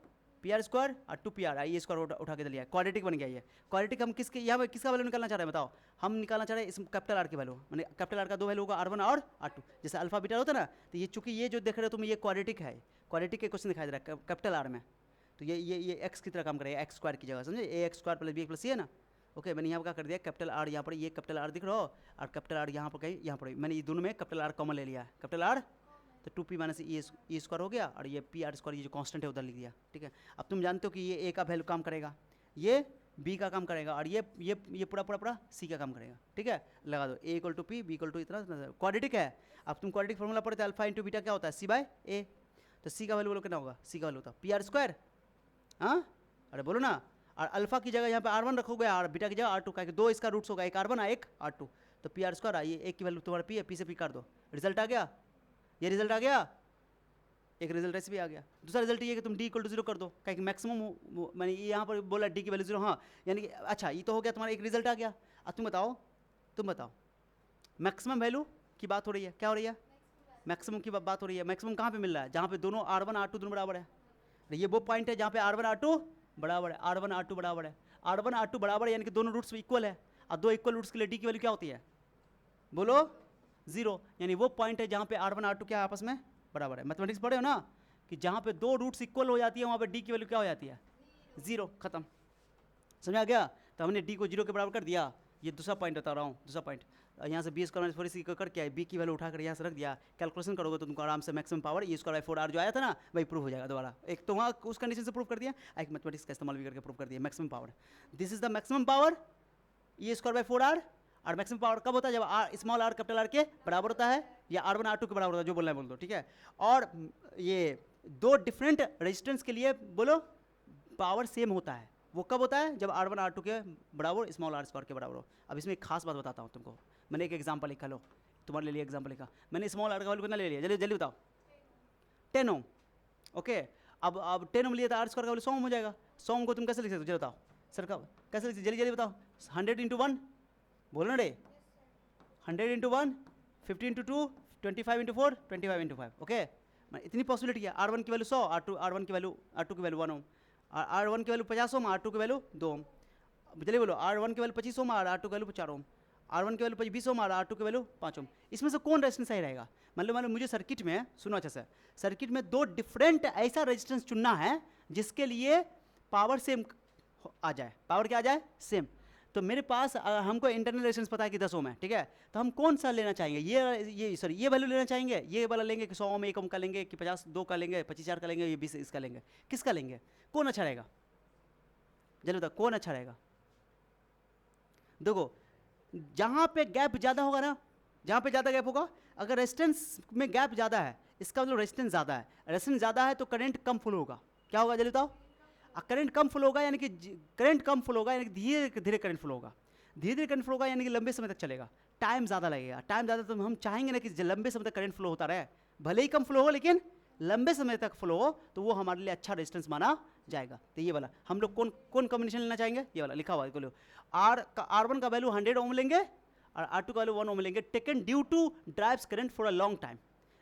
PR² और 2PR, ये स्क्वायर उठा के लिया, क्वाड्रेटिक बन गया ये। क्वाड्रेटिक हम किसके यहाँ पे किसका वैल्यू निकालना चाह रहे हैं बताओ, हम निकालना चाह रहे हैं इस कैपिटल R की वैल्यू, मैंने कैपिटल R का दो वैल्यू होगा, R1 और R2, जैसे अल्फा बीटा होता है ना। तो ये चूंकि ये जो देख रहे हो तुम, ये क्वाड्रेटिक है, क्वाड्रेटिक के क्वेश्चन दिखाई दे रहा है कैपिटल R में, तो ये x की तरह काम करेगा, x² की जगह, समझे, AX² + B + C है ना। ओके, मैंने यहाँ पर क्या कर दिया, कैपिटल R यहाँ पर, ये कैपिटल R दिख रहा हो, और कैपिटल R यहाँ पर कहीं, यहाँ पर मैंने ये दोनों में कैपिटल R कॉमन ले लिया है, कैपिटल R, तो 2P - E² हो गया, और ये PR² ये जो कांस्टेंट है उधर लिख दिया। ठीक है, अब तुम जानते हो कि ये A का वैल्यू काम करेगा, ये B का काम करेगा, और ये पूरा C का काम करेगा। ठीक है, लगा दो A = P, B = इतना, क्वाड्रेटिक है। अब तुम क्वाड्रेटिक फॉर्मूला पढ़ते अल्फा × बीटा क्या होता है, C/A। तो C का वैल्यू बोलो कितना होगा, C का वैल्यू होता है PR²। हाँ, अरे बोलो ना, और अल्फा की जगह यहाँ पे R1 रखोगे, और बीटा की जगह R2 का, दो इसका रूट्स होगा, एक R1 एक R2, तो PR², ये एक की वैल्यू तुम्हारा P है, P से P कर दो, रिजल्ट आ गया, ये रिजल्ट आ गया, एक रिजल्ट ऐसे भी आ गया। दूसरा रिजल्ट ये कि तुम D = 0 कर दो, क्या कि मैक्सिमम मैंने यहाँ पर बोला D की वैल्यू 0, हाँ, यानी कि अच्छा ये तो हो गया तुम्हारा, एक रिजल्ट आ गया। अब तुम बताओ मैक्सिमम वैल्यू की बात हो रही है, क्या हो रही है, मैक्सिमम की बात हो रही है। मैक्सिमम कहाँ पे मिल रहा है, जहाँ पे दोनों R1 R2 दोनों बराबर है। ये वो पॉइंट है जहाँ पे R1 R2 बराबर है, R1 R2 बराबर है, R1 R2 बराबर है, यानी कि दोनों रूट्स इक्वल है, और दो इक्वल रूट्स के लिए D की वैल्यू क्या होती है, बोलो 0, यानी वो पॉइंट है जहाँ पे R1 R2 क्या आपस में बराबर है। मैथमेटिक्स पढ़े हो ना, कि जहाँ पे दो रूट्स इक्वल हो जाती है वहाँ पे D की वैल्यू क्या हो जाती है, 0, खत्म। समझ आ गया। तो हमने D को 0 के बराबर कर दिया। ये दूसरा पॉइंट बता रहा हूँ, दूसरा पॉइंट, यहाँ से बी स्क्वायर माइनस 4ac कर क्या है, बी की वैल्यू उठाकर यहाँ से रख दिया, कैलकुलेशन करोगे तो तुमको आराम से maximum power E square by 4r जो आया था ना वही प्रूव हो जाएगा दोबारा। एक तो वहाँ उस कंडीशन से प्रूव कर दिया, एक मैथमेटिक्स का इस्तेमाल भी करके प्रूव कर दिया maximum power. This is the maximum power E square by 4r। और मैक्सिमम पावर कब होता है, जब R small R capital R के बराबर होता है, या R1 R2 के बराबर होता है, जो बोलना है बोल दो, ठीक है। और ये दो डिफरेंट रेजिस्टेंस के लिए बोलो पावर सेम होता है, वो कब होता है, जब R1 R2 के बराबर स्मॉल आर स्क्वायर के बराबर हो। अब इसमें एक खास बात बताता हूँ तुमको, मैंने एक एग्जाम्पल लिखा, लो तुम्हारे लिए एग्जाम्पल लिखा मैंने, स्मॉल आर का वैल्यू कितना ले लिया, जल्दी जल्दी बताओ, 10 ओम, ओके। अब 10 ओम लिया था, आर स्क्वायर का वैल्यू 100 ओम हो जाएगा। 100 ओम को तुम कैसे लिख सकते हो, जल्दी बताओ सर, का कैसे लिख सकते, जल्दी जल्दी बताओ। 100 इंटू 1 बोलो ना रे, 100 into 1, 50 into 2, 25 into 4, 25 into 5, okay. इतनी पॉसिबिलिटी है। R1 की वैल्यू 100, R2 की वैल्यू, R2 की वैल्यू 1 ओम, R1 की वैल्यू 50 ओम, R2 की वैल्यू 2 ओम। चलिए बोलो, R1 की वैल्यू 25 ओम और R2 की वैल्यू 4 ओम, R1 की वैल्यू 20 ओम और R2 की वैल्यू 5 ओम। इसमें से कौन रेजिस्टेंस सही रहेगा, मान लो मुझे सर्किट में, सुनो अच्छे से, सर्किट में दो डिफरेंट ऐसा रेजिस्टेंस चुनना है जिसके लिए पावर सेम आ जाए, पावर क्या आ जाए, सेम। तो मेरे पास हमको इंटरनल रेजिस्टेंस पता है कि 10 ओम है, ठीक है। तो हम कौन सा लेना चाहेंगे, ये वैल्यू लेना चाहेंगे, ये वाला लेंगे कि 100 ओम 1 ओम का लेंगे, कि 50 2 का लेंगे, 25 4 का लेंगे, ये 20 इसका लेंगे, किसका लेंगे, कौन अच्छा रहेगा, जल्दी बताओ कौन अच्छा रहेगा। देखो जहाँ पे गैप ज़्यादा होगा ना, जहाँ पे ज़्यादा गैप होगा, अगर रेजिस्टेंस में गैप ज़्यादा है, इसका मतलब रेजिस्टेंस ज़्यादा है, रेजिस्टेंस ज़्यादा है तो करंट कम फ्लो होगा, क्या होगा जल्दी बताओ, करंट कम फ्लो होगा, यानी कि करंट कम फ्लो होगा, यानी कि धीरे धीरे करंट फ्लो होगा, धीरे धीरे करंट फ्लो होगा, यानी कि लंबे समय तक चलेगा, टाइम ज़्यादा लगेगा, टाइम ज़्यादा, तो हम चाहेंगे ना कि लंबे समय तक करंट फ्लो होता रहे, भले ही कम फ्लो हो लेकिन लंबे समय तक फ्लो हो, तो वो हमारे लिए अच्छा रेजिस्टेंस माना जाएगा। तो ये वाला हम लोग कौन कौन कॉम्बिनेशन लेना चाहेंगे, ये वाला लिखा हुआ है, बोलो R1 का वैल्यू 100 ओम लेंगे और R2 का वैल्यू 1 ओम लेंगे, taken due to drives current for a long time,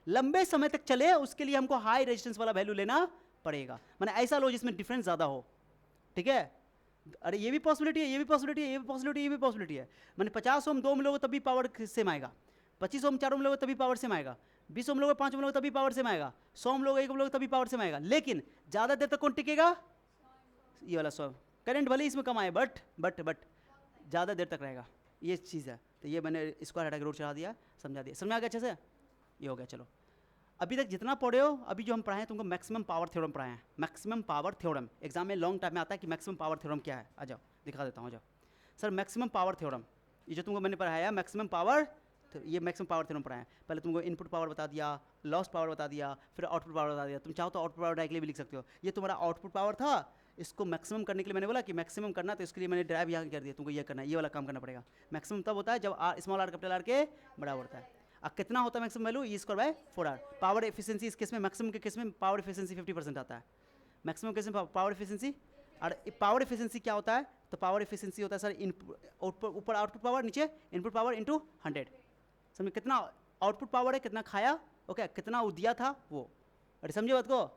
लंबे समय तक चले उसके लिए हमको हाई रेजिस्टेंस वाला वैल्यू लेना पड़ेगा, माने ऐसा लो जिसमें डिफरेंस ज़्यादा हो, ठीक है। अरे ये भी पॉसिबिलिटी है, ये भी पॉसिबिलिटी है, ये भी पॉसिबिलिटी, ये भी पॉसिबिलिटी है, मैंने 50 ओम 2 ओम लोगे तभी पावर सेम आएगा, 25 ओम 4 ओम लोगे तभी पावर सेम आएगा, 20 ओम लोगे 5 ओम लोगे तभी पावर सेम आएगा, 100 ओम लोगे 1 ओम लोगे तभी पावर सेम आएगा, लेकिन ज़्यादा देर तक कौन टिकेगा, ये वाला 100। करंट भले इसमें कम आए बट ज़्यादा देर तक रहेगा, ये चीज़ है। तो ये मैंने स्क्वायर हटा के रूट चढ़ा दिया, समझा दिया, समझ में आ गया अच्छे से, ये हो गया। चलो अभी तक जितना पढ़े हो, अभी जो हम पढ़ाए हैं तुमको मैक्सिमम पावर थ्योरम पढ़ाए हैं, मैक्सिमम पावर थ्योरम एग्जाम में लॉन्ग टाइम में आता है कि मैक्सिमम पावर थ्योरम क्या है, आ जाओ दिखा देता हूँ, आ जाओ सर। मैक्सिमम पावर थ्योरम, ये जो तुमको मैंने पढ़ाया मैक्सिमम पावर, ये मैक्सिमम पावर थ्योरम पढ़ाया है। पहले तुमको इनपुट पावर बता दिया, लॉस पावर बता दिया, फिर आउटपुट पावर बता दिया, तुम चाहो तो आउटपुट पावर डायरेक्टली भी लिख सकते हो, ये तुम्हारा आउटपुट पावर था, इसको मैक्सिमम करने के लिए मैंने बोला कि मैक्सिमम करना, तो इसके लिए मैंने ड्राइव यहाँ कर दिया, तुमको ये करना है, ये वाला काम करना पड़ेगा। मैक्सिमम तब होता है जब स्मॉल आर कैपिटल आर के बराबर होता है। अब कितना होता है maximum value, E square by 4r। Power efficiency इस केस में, मैक्सिमम के केस में पावर एफिशिएंसी 50% आता है, मैक्सिमम केस में पावर एफिशिएंसी। और पावर एफिशिएंसी क्या होता है, तो पावर एफिशिएंसी होता है सर इनपुट ऊपर आउटपुट पावर, नीचे इनपुट पावर इंटू 100, समझे कितना आउटपुट पावर है, कितना खाया, ओके, कितना वो दिया था वो, अरे समझे बात को,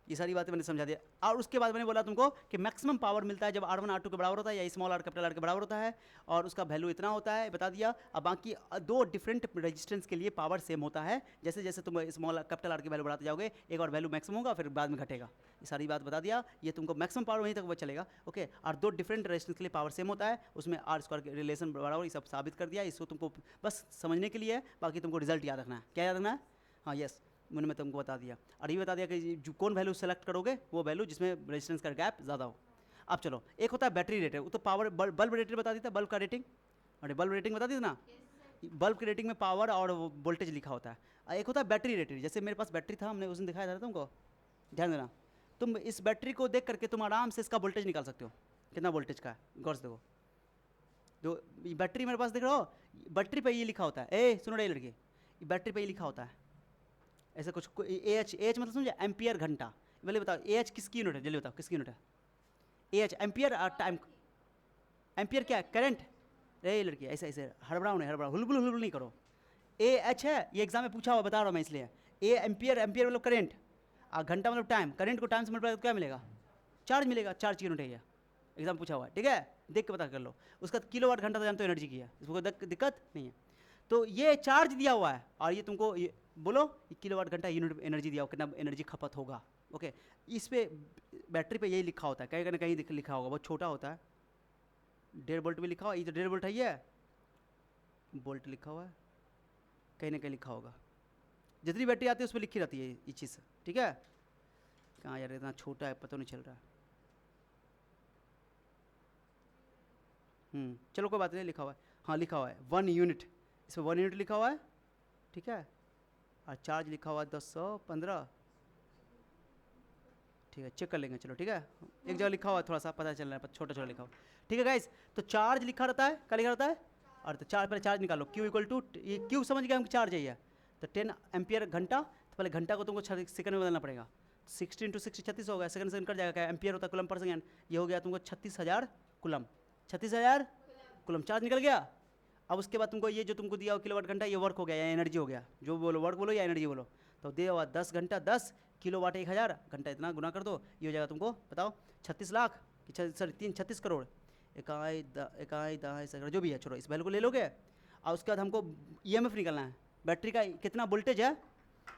ये सारी बातें मैंने समझा दिया। और उसके बाद मैंने बोला तुमको कि मैक्सिमम पावर मिलता है जब R1 R2 के बराबर होता है, या स्मॉल आर कैपिटल आर के बराबर होता है, और उसका वैल्यू इतना होता है, बता दिया। अब बाकी दो डिफरेंट रेजिस्टेंस के लिए पावर सेम होता है, जैसे जैसे तुम स्मॉल कैपिटल आर की वैल्यू बढ़ाते जाओगे, एक और वैल्यू मैक्सिमम होगा, फिर बाद में घटेगा, ये सारी बात बता दिया। ये तुमको मैक्सिमम पावर वहीं तक वो चलेगा, ओके। और दो डिफरेंट रेजिस्टेंस के लिए पावर सेम होता है, उसमें आर स्क्वायर के रिलेशन बराबर, ये सब साबित कर दिया। इसको तुमको बस समझने के लिए है, बाकी तुमको रिजल्ट याद रखना है, क्या याद रखना है, हाँ यस, मैंने मैं तुमको बता दिया। और ये बता दिया कि जो कौन वैल्यू सेलेक्ट करोगे, वो वैल्यू जिसमें रेजिस्टेंस का गैप ज़्यादा हो। अब चलो, एक होता है बैटरी रेटेड, वो तो पावर बल्ब रेटेड बता देता है, बल्ब का रेटिंग, अरे बल्ब रेटिंग बता दी ना, बल्ब की रेटिंग में पावर और वोल्टेज लिखा होता है। और एक होता है बैटरी रेटेड, जैसे मेरे पास बैटरी था, हमने उस दिन दिखाया था तुमको, ध्यान देना, तुम इस बैटरी को देख करके तुम आराम से इसका वोल्टेज निकाल सकते हो, कितना वोल्टेज का है, गौर से देखो। तो बैटरी मेरे पास देख रहे हो, बैटरी पे ये लिखा होता है, ए सुनो रे लड़के, बैटरी पे ये लिखा होता है ऐसा कुछ, एच मतलब समझे, एम्पियर घंटा। पहले बताओ एच किसकी यूनिट है, जल्दी बताओ किसकी यूनिट है, एच एम्पियर और टाइम, एम्पियर क्या है, करंट। रे लड़की ऐसे ऐसे हड़बड़ाओ नहीं, हड़बड़ाओ, हुलबुल हुलबुल नहीं करो। ए एच है, ये एग्जाम में पूछा हुआ, बता रहा हूँ मैं इसलिए। ए एम्पियर, एम्पियर मतलब करंट, और घंटा मतलब टाइम, करंट को टाइम से मल्टीप्लाई क्या मिलेगा, चार्ज मिलेगा, चार्ज की यूनिट है ये, एग्जाम पूछा हुआ है, ठीक है, देख के पता कर लो। उसका किलोवाट घंटा तो जानते हो एनर्जी की है, इसको दिक्कत नहीं है। तो ये चार्ज दिया हुआ है, और ये तुमको ये बोलो किलोवाट घंटा यूनिट एनर्जी दिया हो, कितना एनर्जी खपत होगा, ओके। इस पे बैटरी पे यही लिखा होता है, कहीं ना कहीं लिखा होगा, बहुत छोटा होता है, 1.5 वोल्ट भी लिखा हुआ, ये तो 1.5 वोल्ट है, ये वोल्ट लिखा हुआ है, कहीं ना कहीं लिखा होगा, जितनी बैटरी आती है उस पर लिखी रहती है ये चीज़, ठीक है। कहाँ यार इतना छोटा है, पता नहीं चल रहा है। चलो कोई बात नहीं, लिखा हुआ है, हाँ लिखा हुआ है 1 यूनिट, इसमें 1 यूनिट लिखा हुआ है, ठीक है। और चार्ज लिखा हुआ है 1015, ठीक है, चेक कर लेंगे, चलो ठीक है। एक जगह लिखा हुआ है, थोड़ा सा पता चल रहा है, छोटा छोटा लिखा हुआ, ठीक है गाइस। तो चार्ज लिखा रहता है, क्या लिखा रहता है, और तो चार्ज, पहले चार्ज निकालो, Q इक्वल टू, ये Q समझ गया हम, चार्ज है ये, तो 10 एम्पियर घंटा, तो पहले घंटा को तुमको सेकंड में बदलना पड़ेगा, 16 × 60 36 हो गया, सेकंड सेकंड कट जाएगा, क्या एम्पियर होता है कूलम पर सेकंड, ये हो गया तुमको 36,000 कूलम, 36,000 कूलम चार्ज निकल गया। अब उसके बाद तुमको ये जो तुमको दिया किलोवाट घंटा, ये वर्क हो गया या एनर्जी हो गया, जो बोलो वर्क बोलो या एनर्जी बोलो, तो दिया हुआ 10 घंटा 10 किलोवाट 1000 घंटा, इतना गुना कर दो, ये हो जाएगा तुमको बताओ 36 लाख कि सॉरी 36 करोड़, इकाई दहाई सैकड़ों जो भी है, छोड़ो इस वैल्यू को ले लोगे। और उसके बाद हमको EMF निकालना है, बैटरी का कितना वोल्टेज है,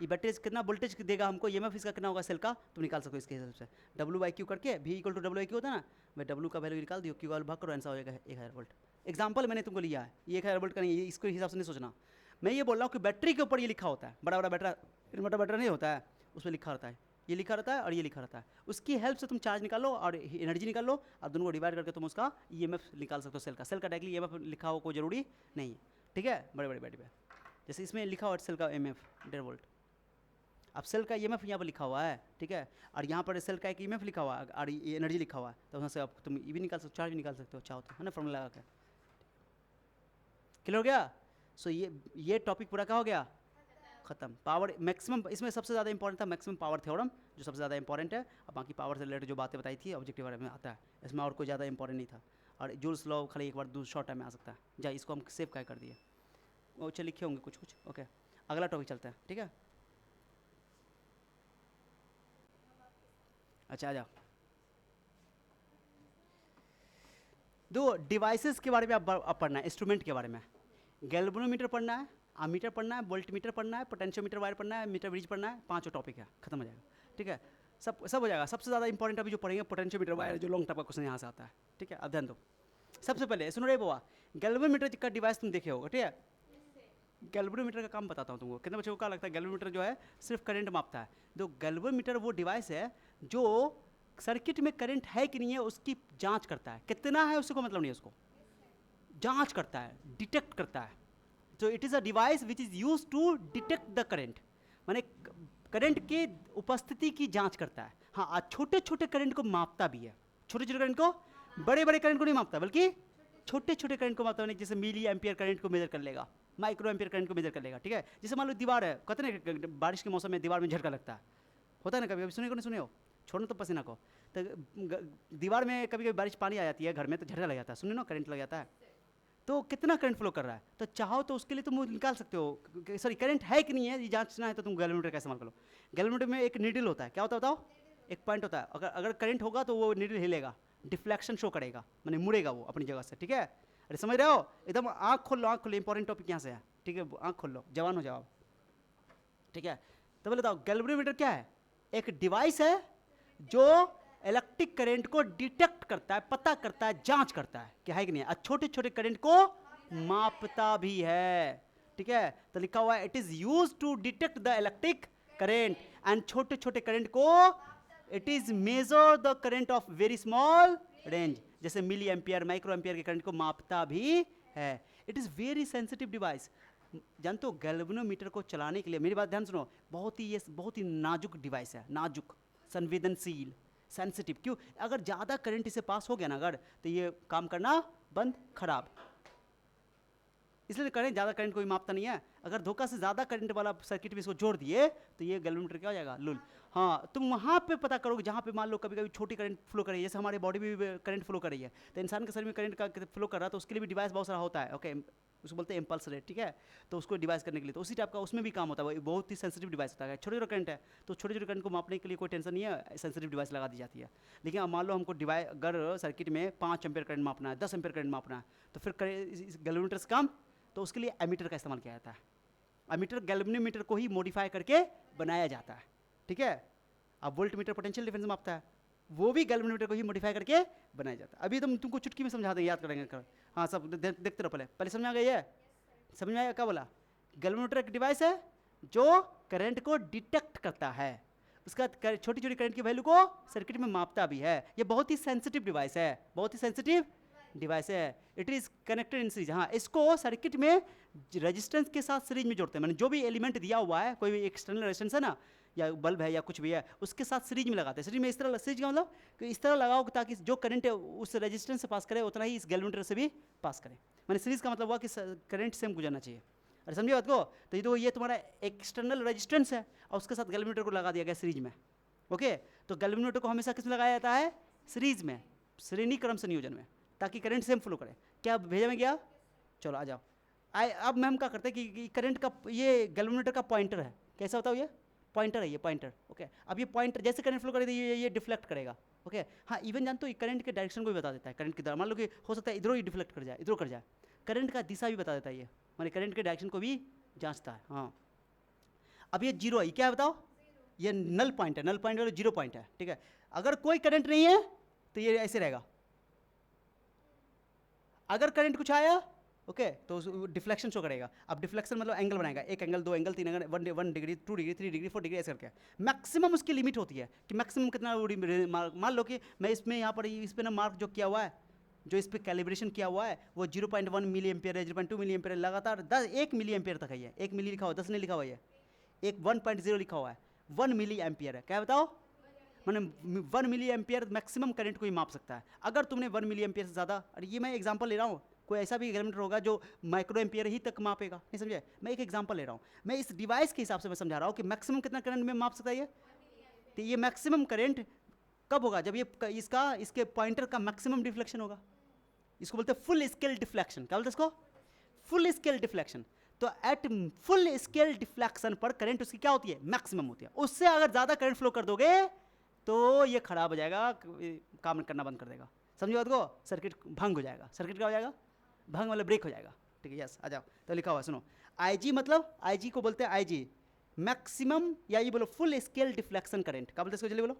ये बैटरी कितना वोल्टेज देगा हमको, EMF इसका कितना होगा सेल का, तुम निकाल सको इसके हिसाब से, W/Q करके, V = W/Q होता है ना, मैं W का वैल्यू निकाल दियो, Q वाला भाग करो, आंसर हो जाएगा 1000 वोल्ट। एग्जाम्पल मैंने तुमको लिया है, ये 1000 वोल्ट का नहीं है, इसके हिसाब से नहीं सोचना। मैं ये बोल रहा हूँ कि बैटरी के ऊपर ये लिखा होता है, बड़ा बड़ा बैटरा इन्वर्टर बैटरा नहीं होता है, उस पर लिखा रहता है, ये लिखा रहता है और ये लिखा रहता है, उसकी हेल्प से तुम चार्ज निकालो और एनर्जी निकाल लो, और दोनों को डिवाइड करके तुम उसका EMF निकाल सकते हो सेल का। सेल का डायरेक्टली EMF लिखा हो कोई जरूरी नहीं है, ठीक है, बड़े बड़े बैटरी पे, जैसे इसमें लिखा हुआ सेल का EMF 1.5 वोल्ट, अब सेल का EMF यहाँ पर लिखा हुआ है, ठीक है, और यहाँ पर सेल का एक EMF लिखा हुआ है और एनर्जी लिखा हुआ है, तो वहाँ से अब तुम ये भी निकाल सकते हो, चार्ज भी निकाल सकते हो, चाहो तो, है ना, फॉर्मूला लगा के। क्लियर हो गया। सो ये टॉपिक पूरा क्या हो गया, खत्म। पावर मैक्सिमम, इसमें सबसे ज़्यादा इंपॉर्टेंट था मैक्सिमम पावर थ्योरम, जो सबसे ज़्यादा इंपॉर्टेंट है, और बाकी पावर से रिलेटेड जो बातें बताई थी ऑब्जेक्टिव बारे में आता है, इसमें और कोई ज़्यादा इंपॉर्टेंट नहीं था। और जूल्स लॉ खाली एक बार शॉर्ट टाइम में आ सकता है, जा इसको हम सेव क्या कर दिए, वो चल लिखे होंगे कुछ कुछ, ओके। अगला टॉपिक चलता है, ठीक है। अच्छा आ जाओ, दो डिवाइसेस के बारे में आप पढ़ना है, इंस्ट्रूमेंट के बारे में, गैल्वेनोमीटर पढ़ना है, आमीटर पढ़ना है, वोल्टमीटर पढ़ना है, पोटेंशियोमीटर वायर पढ़ना है, मीटर ब्रिज पढ़ना है, 5 टॉपिक है, खत्म हो जाएगा, ठीक है, सब हो जाएगा। सबसे ज़्यादा इंपॉर्टेंट अभी जो पढ़ेंगे पोटेंशियोमीटर वायर, जो लॉन्ग टाइप का क्वेश्चन यहाँ से आता है, ठीक है। अब ध्यान दो, सबसे पहले सुनो रे बुआ, गैल्वेनोमीटर का डिवाइस तुम देखे होगा, ठीक है। गैल्वेनोमीटर का काम बताता हूँ तुमको, कितने बच्चों को क्या लगता है गैल्वेनोमीटर जो है सिर्फ करंट मापता है। तो गैल्वेनोमीटर वो डिवाइस है जो सर्किट में करंट है कि नहीं है उसकी जांच करता है, कितना है उसको मतलब नहीं है, उसको जांच करता है, डिटेक्ट करता है। तो it is a device which is use to detect the current, माने करंट की उपस्थिति की जांच करता है। हाँ, छोटे छोटे करंट को मापता भी है, छोटे छोटे करंट को, बड़े बड़े करंट को नहीं मापता, बल्कि छोटे छोटे करंट को मापता है, जैसे मिली एम्पियर करंट को मेजर कर लेगा, माइक्रो एम्पियर करंट को मेजर कर लेगा, ठीक है। जैसे मान लो दीवार है, कहते हैं ना बारिश के मौसम में दीवार में झटका लगता है, होता है ना, कभी कभी सुने को नहीं सुने हो, छोड़ना तो पसीना को, तो दीवार में कभी कभी बारिश पानी आ जाती है घर में, तो झटका लग जाता है, सुने ना, करंट लग जाता है, तो कितना करंट फ्लो कर रहा है, तो चाहो तो उसके लिए तुम निकाल सकते हो, सॉरी करंट है कि नहीं है ये जांचना है, तो तुम गैल्वेनोमीटर का इस्तेमाल करो। गैल्वेनोमीटर में एक नीडल होता है, क्या होता है बताओ, एक पॉइंट होता है, अगर करंट होगा तो वो नीडल हिलेगा, डिफ्लेक्शन शो करेगा, माने मुड़ेगा वो अपनी जगह से, ठीक है। अरे समझ रहे हो, एकदम आँख खोल लो, आँख खोलो, इंपॉर्टेंट टॉपिक यहाँ से है, ठीक है, आँख खोल लो, जवान हो जाओ, ठीक है। तो बोले बताओ गैल्वेनोमीटर क्या है, एक डिवाइस है जो इलेक्ट्रिक करंट को डिटेक्ट करता है, पता करता है, जांच करता है कि है कि नहीं है, छोटे छोटे करंट को मापता भी है, ठीक है। तो लिखा हुआ है it is use to detect the electric current and छोटे छोटे करंट को it is measure the current of very small range, जैसे मिली एम्पियर माइक्रो एम्पियर के करंट को मापता भी है। It is very sensitive device. जानते हो गैल्वेनोमीटर को चलाने के लिए, मेरी बात ध्यान सुनो, ये बहुत ही नाजुक डिवाइस है, नाजुक, संवेदनशील, सेंसिटिव। क्यों, अगर ज़्यादा करंट इसे पास हो गया ना अगर, तो ये काम करना बंद, खराब, इसलिए करें ज़्यादा करंट कोई मापता नहीं है। अगर धोखा से ज़्यादा करंट वाला सर्किट भी इसको जोड़ दिए तो ये गैल्वेनोमीटर क्या हो जाएगा, लुल। हाँ, तुम वहाँ पे पता करोगे जहाँ पे मान लो कभी कभी छोटी करंट फ्लो कर रही है, जैसे हमारे बॉडी में भी करंट फ्लो कर रही है, तो इंसान के शरीर में करंट का फ्लो कर रहा है, तो उसके लिए भी डिवाइस बहुत सारा होता है, ओके, उसको बोलते हैं इम्पल्स रेट, ठीक है। तो उसको डिवाइस करने के लिए, तो उसी टाइप का उसमें भी काम होता है, बहुत ही सेंसिटिव डिवाइस होता है। छोटे छोटे करंट है तो छोटे छोटे करंट को मापने के लिए कोई टेंशन नहीं है, सेंसिटिव डिवाइस लगा दी जाती है। लेकिन अब मान लो हमको डिवाइस अगर सर्किट में 5 एम्पियर करंट मापना है, 10 एम्पियर करंट मापना है, तो फिर गैल्वेनोमीटर से काम, तो उसके लिए एमीटर का इस्तेमाल किया जाता है। एमीटर गैल्वेनोमीटर को ही मॉडिफाई करके बनाया जाता है, ठीक है। अब वोल्टमीटर पोटेंशियल डिफरेंस मापता है, वो भी गैल्वेनोमीटर को ही मॉडिफाई करके बनाया जाता है। अभी तुमको चुटकी में समझा देंगे, याद करेंगे हाँ, सब देखते रहो, पहले समझ आ गई है, समझ में आया क्या बोला? गैल्वेनोमीटर एक डिवाइस है जो करंट को डिटेक्ट करता है, उसका छोटी छोटी करंट की वैल्यू को सर्किट में मापता भी है। ये बहुत ही सेंसिटिव डिवाइस है, बहुत ही सेंसिटिव डिवाइस है। It is connected in series. हाँ, इसको सर्किट में रेजिस्टेंस के साथ सीरीज में जोड़ते हैं, मैंने जो भी एलिमेंट दिया हुआ है, कोई भी एक्सटर्नल रेजिस्टेंस है ना, या बल्ब है या कुछ भी है, उसके साथ सीरीज में लगाते हैं। सीरीज में इस तरह, सीरीज का मतलब कि इस तरह लगाओ ताकि जो करंट है उस रेजिस्टेंस से पास करे उतना ही इस गैल्वेनोमीटर से भी पास करे। मैंने सीरीज का मतलब हुआ कि करंट सेम गुजरना चाहिए। अरे समझिए बात को? तो ये तुम्हारा एक्सटर्नल रेजिस्टेंस है और उसके साथ गैल्वेनोमीटर को लगा दिया गया सीरीज में। ओके, तो गैल्वेनोमीटर को हमेशा किस में लगाया जाता है? सीरीज में, श्रेणी क्रम संयोजन में, ताकि करंट सेम फ्लो करे। क्या भेजा में गया? चलो आ जाओ। अब मैम क्या करते हैं कि करंट का ये गैल्वेनोमीटर का पॉइंटर है, कैसा होता है ये? पॉइंटर है ये, पॉइंटर। ओके, अब ये पॉइंटर जैसे करंट फ्लो करेगा ये डिफ्लेक्ट करेगा। ओके, हाँ, इवन जानते हो करंट के डायरेक्शन को भी बता देता है। करंट की तरह मान लो कि हो सकता है इधरों ही डिफ्लेक्ट कर जाए, इधरों कर जाए, करंट का दिशा भी बता देता है ये, माने करंट के डायरेक्शन को भी जांचता है। हाँ, अब ये जीरो है, क्या है बताओ? ये नल पॉइंट है, नल पॉइंट वाला जीरो पॉइंट है। ठीक है, अगर कोई करंट नहीं है तो ये ऐसे रहेगा। अगर करंट कुछ आया ओके तो डिफ्लेक्शन शो करेगा। अब डिफ्लेक्शन मतलब एंगल बनाएगा, एक एंगल, दो एंगल, तीन angle, 1 degree, 2 degree, 3 degree, 4 degree, ऐसे करके। मैक्सिमम उसकी लिमिट होती है कि मैक्सिमम कितना। मान लो कि मैं इसमें यहाँ पर इस पे ना मार्क जो किया हुआ है, जो इस पर कैलिब्रेशन किया हुआ है वो 0.1 मिली एम्पियर है, 0.2 मिली एम्पियर है, लगातार 1 मिली एम्पियर तक है ये। 1 मिली लिखा हुआ, 10 नहीं लिखा हुआ है, एक 1.0 लिखा हुआ है, 1 मिली एम्पियर है। क्या बताओ? मैंने 1 मिली एम्पियर मैक्सिमम करंट को ही माप सकता है। अगर तुमने 1 मिली एम्पियर से ज़्यादा, अरे ये मैं एग्जांपल ले रहा हूँ, कोई ऐसा भी गैल्वेनोमीटर होगा जो माइक्रो एम्पियर ही तक मापेगा, नहीं समझे? मैं एक एग्जांपल ले रहा हूँ, मैं इस डिवाइस के हिसाब से मैं समझा रहा हूँ कि मैक्सिमम कितना करंट में माप सकता है ये। तो ये मैक्सिमम करंट कब होगा? जब ये इसके पॉइंटर का मैक्सिमम डिफ्लेक्शन होगा। इसको बोलते हैं फुल स्केल डिफ्लेक्शन। क्या बोलते हैं इसको? Full scale deflection. तो एट फुल स्केल डिफ्लेक्शन पर करंट उसकी क्या होती है? मैक्सिमम होती है। उससे अगर ज़्यादा करंट फ्लो कर दोगे तो ये खराब हो जाएगा, काम करना बंद कर देगा। समझो बात को? सर्किट भंग हो जाएगा। सर्किट क्या हो जाएगा? भंग मतलब ब्रेक हो जाएगा। ठीक है, यस, आ जाओ। तो लिखा हुआ सुनो, आईजी मतलब, आईजी को बोलते हैं आईजी मैक्सिमम, या ये बोलो फुल स्केल डिफ्लेक्शन करंट। क्या बोलते हैं इसको? जल्दी बोलो।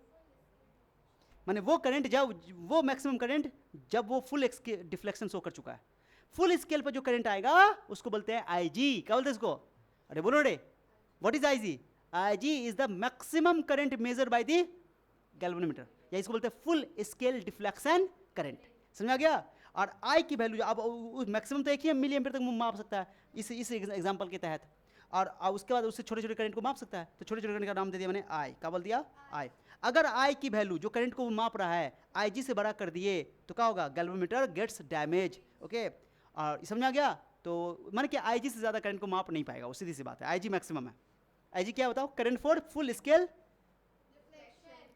माने वो करंट जब वो मैक्सिमम करंट जब वो फुल डिफ्लेक्शन शो कर चुका है। फुल स्केल पर जो करंट आएगा उसको बोलते हैं आईजी। क्या बोलते हैं इसको? अरे बोलो रे, what is IG? IG is the maximum current measure by the galvanometer, या इसको बोलते हैं फुल स्केल डिफ्लेक्शन करंट। समझ में आ गया? और आई की वैल्यू अब मैक्सिमम तो एक ही मिली एम्पियर तक माप सकता है इस एग्जांपल के तहत, और उसके बाद उससे छोटे छोटे करंट को माप सकता है। तो छोटे छोटे करंट का नाम दे दिया मैंने आई। क्या बोल दिया? आई। अगर आई की वैल्यू जो करंट को वो माप रहा है आईजी से बड़ा कर दिए तो क्या होगा? Galvanometer gets damage. ओके, और समझ में आ गया? तो माने कि आईजी से ज़्यादा करंट को माप नहीं पाएगा, वो सीधी सी बात है। आईजी मैक्सिमम है। आईजी क्या बताओ? करंट फॉर फुल स्केल,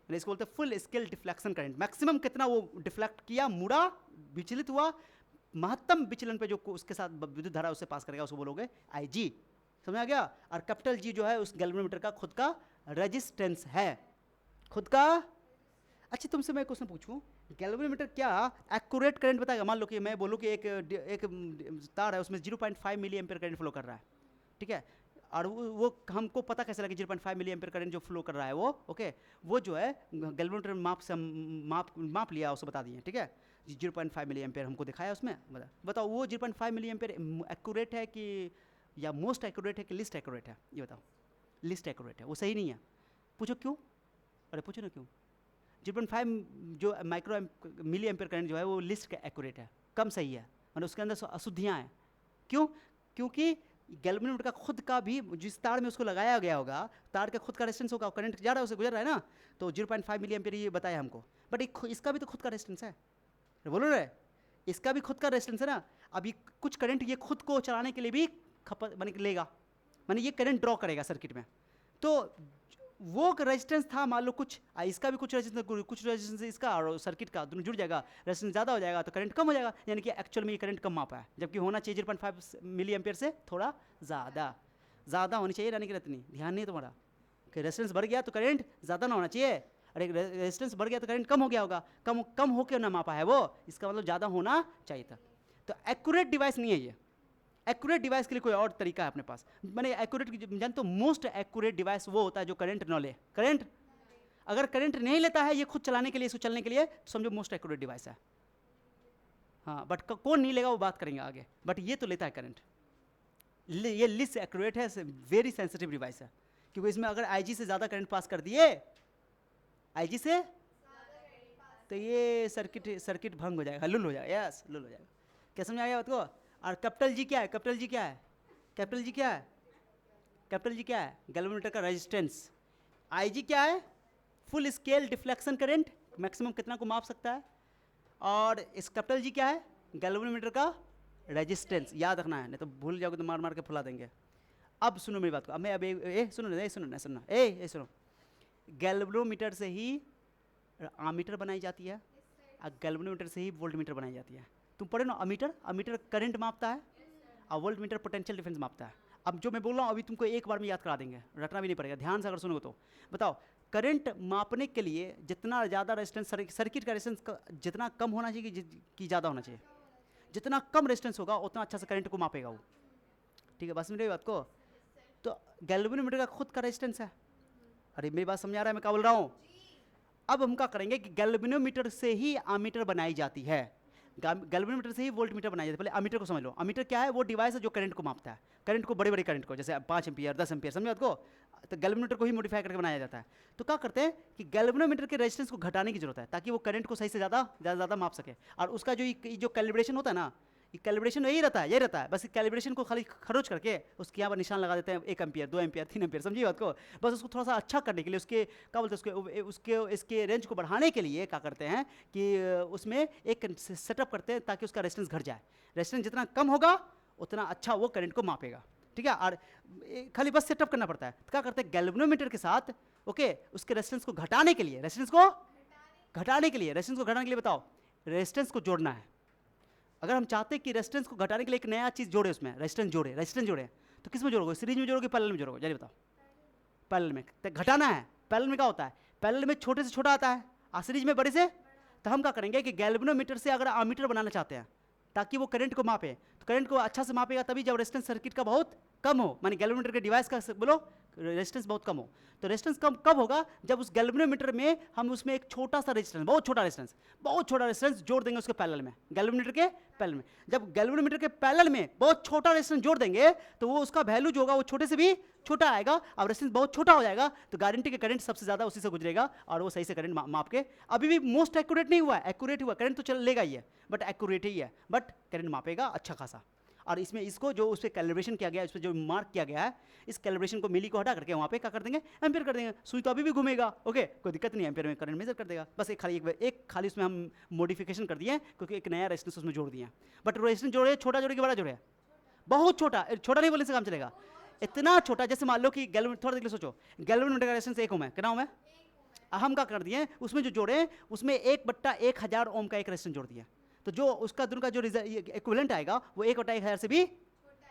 इसको बोलते हैं full scale deflection current. Maximum कितना वो डिफ्लेक्ट किया, मुड़ा, विचलित हुआ, महत्तम विचलन पे जो उसके साथ विद्युत धारा उससे पास करेगा उसको बोलोगे आईजी। समझ आ गया? और कैपिटल जी जो है उस गैल्वेनोमीटर का खुद का रेजिस्टेंस है, खुद का। अच्छा, तुमसे मैं क्वेश्चन पूछूं, गैल्वेनोमीटर क्या एक्यूरेट करंट बताएगा? मान लो कि मैं बोलूं कि एक तार है उसमें 0.5 मिली एम्पियर करंट फ्लो कर रहा है। ठीक है, और वो हमको पता कैसे लगे 0.5 मिली एम्पियर करंट जो फ्लो कर रहा है वो ओके, वो जो है गैल्वेनोमीटर माप से माप लिया, उसको बता दिए। ठीक है, 0.5 मिली एम्पियर हमको दिखाया उसमें। बताओ वो 0.5 मिली एम्पियर एक्यूरेट है कि, या मोस्ट एक्यूरेट है कि लिस्ट एक्यूरेट है? ये बताओ। लिस्ट एक्यूरेट है, वो सही नहीं है। पूछो क्यों? अरे पूछो ना क्यों? 0.5 जो माइक्रो मिली एम्पियर करंट जो है वो लिस्ट एक्यूरेट है, कम सही है, मतलब उसके अंदर अशुद्धियाँ हैं। क्यों? क्योंकि गैल्वेनोमीटर का खुद का भी, जिस तार में उसको लगाया गया होगा, तार का खुद का रेजिस्टेंस होगा, करंट जा रहा है, उसे गुजर रहा है ना, तो 0.5 मिली एम्पियर ये बताया हमको। बट इसका भी तो खुद का रेजिस्टेंस है, बोलो रे, इसका भी खुद का रेजिस्टेंस है ना। अभी कुछ करंट ये खुद को चलाने के लिए भी खपत बन लेगा, माने ये करंट ड्रॉ करेगा सर्किट में। तो वो रेजिस्टेंस था, मान लो कुछ, इसका भी कुछ रेजिस्टेंस इसका और सर्किट का दोनों जुड़ जाएगा, रेजिस्टेंस ज़्यादा हो जाएगा तो करंट कम हो जाएगा, यानी कि एक्चुअल में ये करंट कम मापा है, जबकि होना चाहिए 0.5 मिली एम्पियर से थोड़ा ज़्यादा होनी चाहिए। यानी कि इतनी ध्यान नहीं तुम्हारा कि रेजिस्टेंस बढ़ गया तो करंट ज़्यादा ना होना चाहिए, अरे रेजिस्टेंस बढ़ गया तो करंट कम हो गया होगा, कम होकर ना मापा है वो, इसका मतलब ज़्यादा होना चाहिए था। तो एक्यूरेट डिवाइस नहीं है ये। एक्यूरेट डिवाइस के लिए कोई और तरीका है अपने पास। मैंने एक्यूरेट जानते हो, मोस्ट एक्यूरेट डिवाइस वो होता है जो करंट न ले। करंट अगर करंट नहीं लेता है ये खुद चलाने के लिए, इसको चलने के लिए, तो समझो मोस्ट एक्यूरेट डिवाइस है। हाँ, बट कौन नहीं लेगा वो बात करेंगे आगे, बट ये तो लेता है करंट। ये लिस्ट एक्यूरेट है, वेरी सेंसिटिव डिवाइस है, क्योंकि इसमें अगर आईजी से ज़्यादा करंट पास कर दिए, आईजी से, तो ये सर्किट भंग हो जाएगा, लुल हो जाएगा, यस लुल हो जाएगा। क्या समझ आ गया बात को? और कैपिटल जी क्या है? कैपिटल जी क्या है? कैपिटल जी क्या है? कैपिटल जी क्या है? गैल्वेनोमीटर का रेजिस्टेंस। आईजी क्या है? Full scale deflection current, maximum कितना को माप सकता है। और इस कैपिटल जी क्या है? गैल्वेनोमीटर का रेजिस्टेंस। याद रखना है, नहीं तो भूल जाओगे तो मार मार के फुला देंगे। अब सुनो मेरी बात को, अब मैं अब सुनो, गैल्वेनोमीटर से ही आमीटर बनाई जाती है, और गैल्वेनोमीटर से ही वोल्टमीटर बनाई जाती है। तुम पढ़े ना, अमीटर करंट मापता है, और वोल्टमीटर पोटेंशियल डिफरेंस मापता है। अब जो मैं बोल रहा हूँ अभी तुमको एक बार में याद करा देंगे, रटना भी नहीं पड़ेगा, ध्यान से अगर सुनोगे तो। बताओ, करंट मापने के लिए जितना ज़्यादा रेजिस्टेंस, सर्किट का रेजिस्टेंस जितना कम होना चाहिए कि ज़्यादा होना चाहिए? जितना कम रेजिस्टेंस होगा उतना अच्छा से करंट को मापेगा वो। ठीक है, बस मेरी बात को। तो गैल्वेनोमीटर का खुद का रेजिस्टेंस है। अरे मेरी बात समझ आ रहा है मैं क्या बोल रहा हूँ? अब हम क्या करेंगे कि गैल्वेनोमीटर से ही आमीटर बनाई जाती है, गैल्वेनोमीटर से ही वोल्टमीटर बनाई जाती है। पहले अमीटर को समझ लो। अमीटर क्या है? वो डिवाइस है जो करंट को मापता है, करंट को, बड़े बड़े करंट को, जैसे 5 एम्पियर 10 एम्पियर, समझो आपको। तो गैल्वेनोमीटर को ही मॉडिफाई करके बनाया जाता है। तो क्या करते हैं कि गैल्वेनोमीटर के रेजिस्टेंस को घटाने की जरूरत है, ताकि वो करंट को सही से ज़्यादा माप सके। और उसका जो कैलिब्रेशन होता है ना, कैलिब्रेशन यही रहता है, बस कैलिब्रेशन को खाली खरोच करके उसके यहाँ पर निशान लगा देते हैं, 1 एम्पियर 2 एम्पियर 3 एम्पियर, समझिए बात को। बस उसको थोड़ा सा अच्छा करने के लिए, उसके क्या बोलते हैं, उसके इसके रेंज को बढ़ाने के लिए क्या करते हैं कि उसमें एक सेटअप करते हैं ताकि उसका रेजिस्टेंस घट जाए। रेजिस्टेंस जितना कम होगा उतना अच्छा वो करंट को मापेगा। ठीक है, और खाली बस सेटअप करना पड़ता है। तो क्या करते हैं गैल्वेनोमीटर के साथ, ओके, उसके रेजिस्टेंस को घटाने के लिए, रेजिस्टेंस को घटाने के लिए बताओ, रेजिस्टेंस को जोड़ना है। अगर हम चाहते हैं कि रेजिस्टेंस को घटाने के लिए एक नया चीज़ जोड़े, उसमें रेजिस्टेंस जोड़े, तो किस में जोड़ोगे? सीरीज में जोड़ोगे, पैरेलल में जोड़ोगे? जल्दी बताओ। पैरेलल में। तो घटाना है, पैरेलल में क्या होता है? पैरेलल में छोटे से छोटा आता है, और सीरीज में बड़े से। तो हम क्या करेंगे कि गैल्वेनोमीटर से अगर आमीटर बनाना चाहते हैं ताकि वो करंट को मापे, तो करंट को अच्छा से मापेगा तभी जब रेजिस्टेंस सर्किट का बहुत कम हो, माने गैल्वेनोमीटर के डिवाइस का बोलो रेजिस्टेंस बहुत कम हो। तो रेजिस्टेंस कब होगा? जब उस गैल्वेनोमीटर में हम उसमें एक छोटा सा रेजिस्टेंस, बहुत छोटा रेजिस्टेंस जोड़ देंगे उसके पैरेलल में, गैल्वेनोमीटर के पैरेलल में। जब गैल्वेनोमीटर के पैरेलल में बहुत छोटा रेजिस्टेंस जोड़ देंगे तो वो उसका वैल्यू जो होगा वो छोटे से भी छोटा आएगा, और रेजिस्टेंस बहुत छोटा हो जाएगा, तो गारंटी के करंट सबसे ज़्यादा उसी से गुजरेगा, और वो सही से करंट माप के। अभी भी मोस्ट एक्यूरेट नहीं हुआ है, एक्यूरेट हुआ, करंट तो चलेगा ही है, बट एक्यूरेट ही है, बट करंट मापेगा अच्छा खासा। और इसमें इसको जो उस पर कैलिब्रेशन किया गया है, उस पर जो मार्क किया गया है, इस कैलिब्रेशन को मिली को हटा करके वहाँ पे क्या कर देंगे? एम्पियर कर देंगे। सुई तो अभी भी घूमेगा, ओके, कोई दिक्कत नहीं, एम्पियर में करंट मेजर कर देगा। बस एक खाली उसमें हम मॉडिफिकेशन कर दिए क्योंकि एक नया रेजिस्टेंस उसमें जोड़ दिया। बट रेजिस्टेंस जोड़े, छोटा जोड़े कि बड़ा जोड़े? बहुत छोटा नहीं बोलने से काम चलेगा, इतना छोटा। जैसे मान लो कि थोड़ा देख लो, सोचो गैल्वेनोमीटर का रेजिस्टेंस 1 ओम है, कितना ओम है? हम क्या कर दिए, उसमें जो जोड़े उसमें 1/1000 ओम का एक रेजिस्टेंस जोड़ दिया, तो जो उसका दोनों का जो इक्विवेलेंट आएगा वो 1/1000 से भी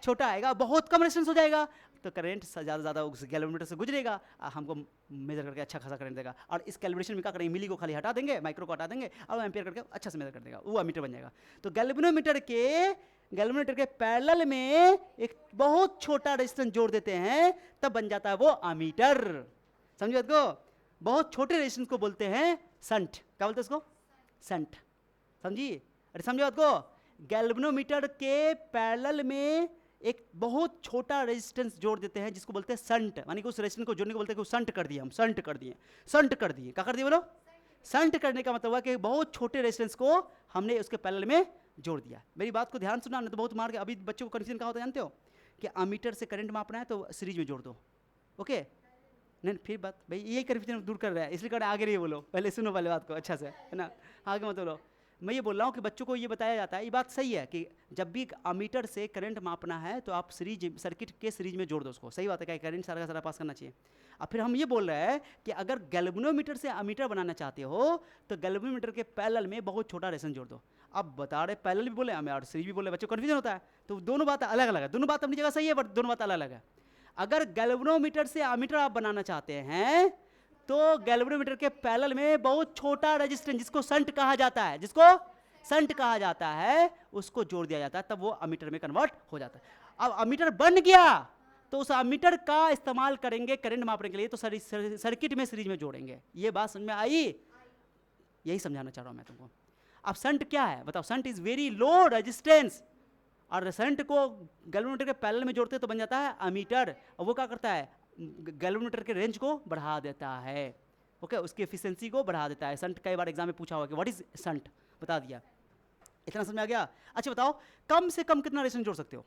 छोटा आएगा, बहुत कम रेजिस्टेंस हो जाएगा। तो करंट ज़्यादा उस गैल्वेनोमीटर से गुजरेगा, हमको मेजर करके अच्छा खासा करंट देगा। और इस कैलिब्रेशन में क्या करेंगे? मिली को खाली हटा देंगे, माइक्रो को हटा देंगे, और एम्पियर करके अच्छा से मेजर कर देगा, वो अमीटर बन जाएगा। तो गैल्वेनोमीटर के पैरेलल में एक बहुत छोटा रेजिस्टेंस जोड़ देते हैं, तब बन जाता है वो अमीटर। समझिए को, बहुत छोटे रेजिस्टेंस को बोलते हैं शंट। क्या बोलते हैं इसको? शंट। समझिए, अरे समझो बात को, गैल्वेनोमीटर के पैरेलल में एक बहुत छोटा रेजिस्टेंस जोड़ देते हैं जिसको बोलते हैं शंट, मानी कि उस रेजिस्टेंस को जोड़ने को बोलते हैं कि शंट कर दिए, हम शंट कर दिए। क्या कर दिए बोलो? शंट करने का मतलब हुआ कि बहुत छोटे रेजिस्टेंस को हमने उसके पैरेलल में जोड़ दिया। मेरी बात को ध्यान सुना, नहीं तो बहुत मार के अभी बच्चों को कन्फ्यूजन क्या होता है जानते हो? कि अमीटर से करंट मापना है तो सीरीज में जोड़ दो, ओके। नहीं फिर बात भाई यही कन्फ्यूजन दूर कर रहा है, इसलिए आगे नहीं बोलो, पहले सुनो पहले बात को अच्छा से, है ना, आगे मत बोलो। मैं ये बोल रहा हूँ कि बच्चों को ये बताया जाता है, ये बात सही है कि जब भी अमीटर से करंट मापना है तो आप सर्किट के सीरीज में जोड़ दो उसको, सही बात है, क्या करंट सारा का सारा पास करना चाहिए। अब फिर हम ये बोल रहे हैं कि अगर गैल्वेनोमीटर से अमीटर बनाना चाहते हो तो गैल्वेनोमीटर के पैरेलल में बहुत छोटा रेजिस्टेंस जोड़ दो। अब बता रहे पैरेलल भी बोले हमें और सीरीज भी बोले, बच्चों को कन्फ्यूजन होता है, तो दोनों बात अलग अलग है, दोनों बात अपनी जगह सही है बट दोनों बात अलग अलग है। अगर गैल्वेनोमीटर से अमीटर आप बनाना चाहते हैं तो गैल्वेनोमीटर के पैरेलल में बहुत छोटा रेजिस्टेंस जिसको शंट कहा जाता है, उसको जोड़ दिया जाता है, तब वो अमीटर में कन्वर्ट हो जाता है। अब अमीटर बन गया तो उस अमीटर का इस्तेमाल करेंगे करंट मापने के लिए, तो सर्किट में सीरीज में जोड़ेंगे। ये बात समझ में आई? यही समझाना चाह रहा हूं मैं तुमको। अब शंट क्या है बताओ? Shunt is very low resistance, और शंट को गैल्वेनोमीटर के पैरेलल में जोड़ते तो बन जाता है अमीटर, और वो क्या करता है, गैल्वेनोमीटर के रेंज को बढ़ा देता है। ओके, उसकी एफिशिएंसी को बढ़ा देता है। शंट कई बार एग्जाम में पूछा हुआ कि व्हाट इज शंट, बता दिया। इतना समझ में आ गया? अच्छा बताओ, कम से कम कितना रेजिस्टेंस जोड़ सकते हो?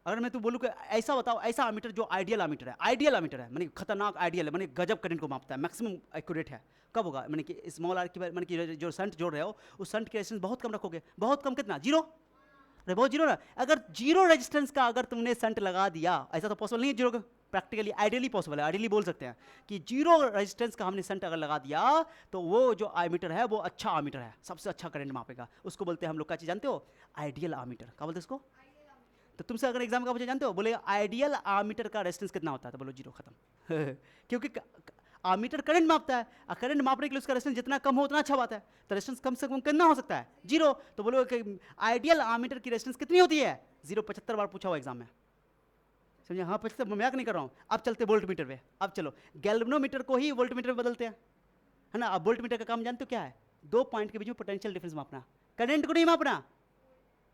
अगर मैं तो बोलूँ कि ऐसा बताओ, ऐसा आमीटर जो आइडियल आमीटर है, आइडियल आमीटर है, माने खतरनाक आइडियल है, माने गजब करंट को मापता है, मैक्सिमम एक्यूरेट है, कब होगा? माने कि स्मॉल आर की, माने कि जो शंट जोड़ रहे हो उस शंट के रेजिस्टेंस बहुत कम रखोगे। बहुत कम कितना? जीरो। अरे बहुत जीरो ना। अगर जीरो रेजिस्टेंस का अगर तुमने शंट लगा दिया, ऐसा तो पॉसिबल नहीं है जीरो, प्रैक्टिकली आइडियली पॉसिबल है, आइडियली बोल सकते हैं कि जीरो रेजिस्टेंस का हमने शंट अगर लगा दिया तो वो जो आमीटर है वो अच्छा आमीटर है, सबसे अच्छा करंट मापेगा। उसको बोलते हैं हम लोग, क्या चीज़ जानते हो? Ideal ammeter. क्या बोलते हैं उसको? तो तुमसे अगर एग्जाम का पूछे जानते हो, बोले आइडियल आमीटर का रेजिस्टेंस कितना होता है, तो बोलो जीरो, खत्म। क्योंकि आमीटर करंट मापता है, और करंट मापने के लिए उसका रेजिस्टेंस जितना कम हो उतना अच्छा बात है। तो रेजिस्टेंस कम से कम कितना हो सकता है? जीरो। तो बोलो कि आइडियल आमीटर की रेजिस्टेंस कितनी होती है? जीरो। 75 बार पूछा हुआ एग्जाम में, समझे? हाँ 75, मजाक नहीं कर रहा हूँ। अब चलते वोल्ट मीटर पे। अब चलो, गैल्वेनोमीटर को ही वोल्ट मीटर में बदलते हैं, है ना। अब वोल्ट मीटर का काम जानते हो क्या है? दो पॉइंट के बीच में पोटेंशियल डिफरेंस मापना, करंट को नहीं मापना।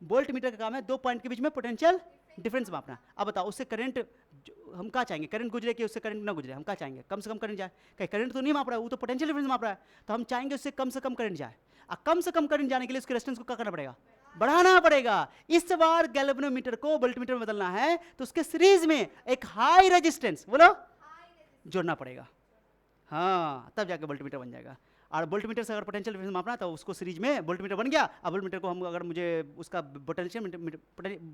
वोल्ट मीटर का काम है दो पॉइंट के बीच में पोटेंशियल डिफरेंस मापना। अब बताओ, उससे करंट हम क्या चाहेंगे? करंट गुजरे कि उससे करंट ना गुजरे? हम क्या चाहेंगे? कम से कम करंट जाए। कहीं करंट तो नहीं माप रहा है, वो तो पोटेंशियल डिफरेंस माप रहा है, तो हम चाहेंगे उससे कम से कम करंट जाए। और कम से कम करंट जाने के लिए उसके रेजिस्टेंस को क्या करना पड़ेगा? बढ़ाना पड़ेगा। इस बार गैल्वेनोमीटर को वोल्टमीटर में बदलना है तो उसके सीरीज में एक हाई रेजिस्टेंस, बोलो, जोड़ना पड़ेगा। हाँ, तब जाके वोल्टमीटर बन जाएगा। और वोल्टमीटर से अगर पोटेंशियल डिफरेंस मापना तो उसको सीरीज में वोल्टमीटर बन गया। अब वोल्टमीटर को हम, अगर मुझे उसका पोटेंशियल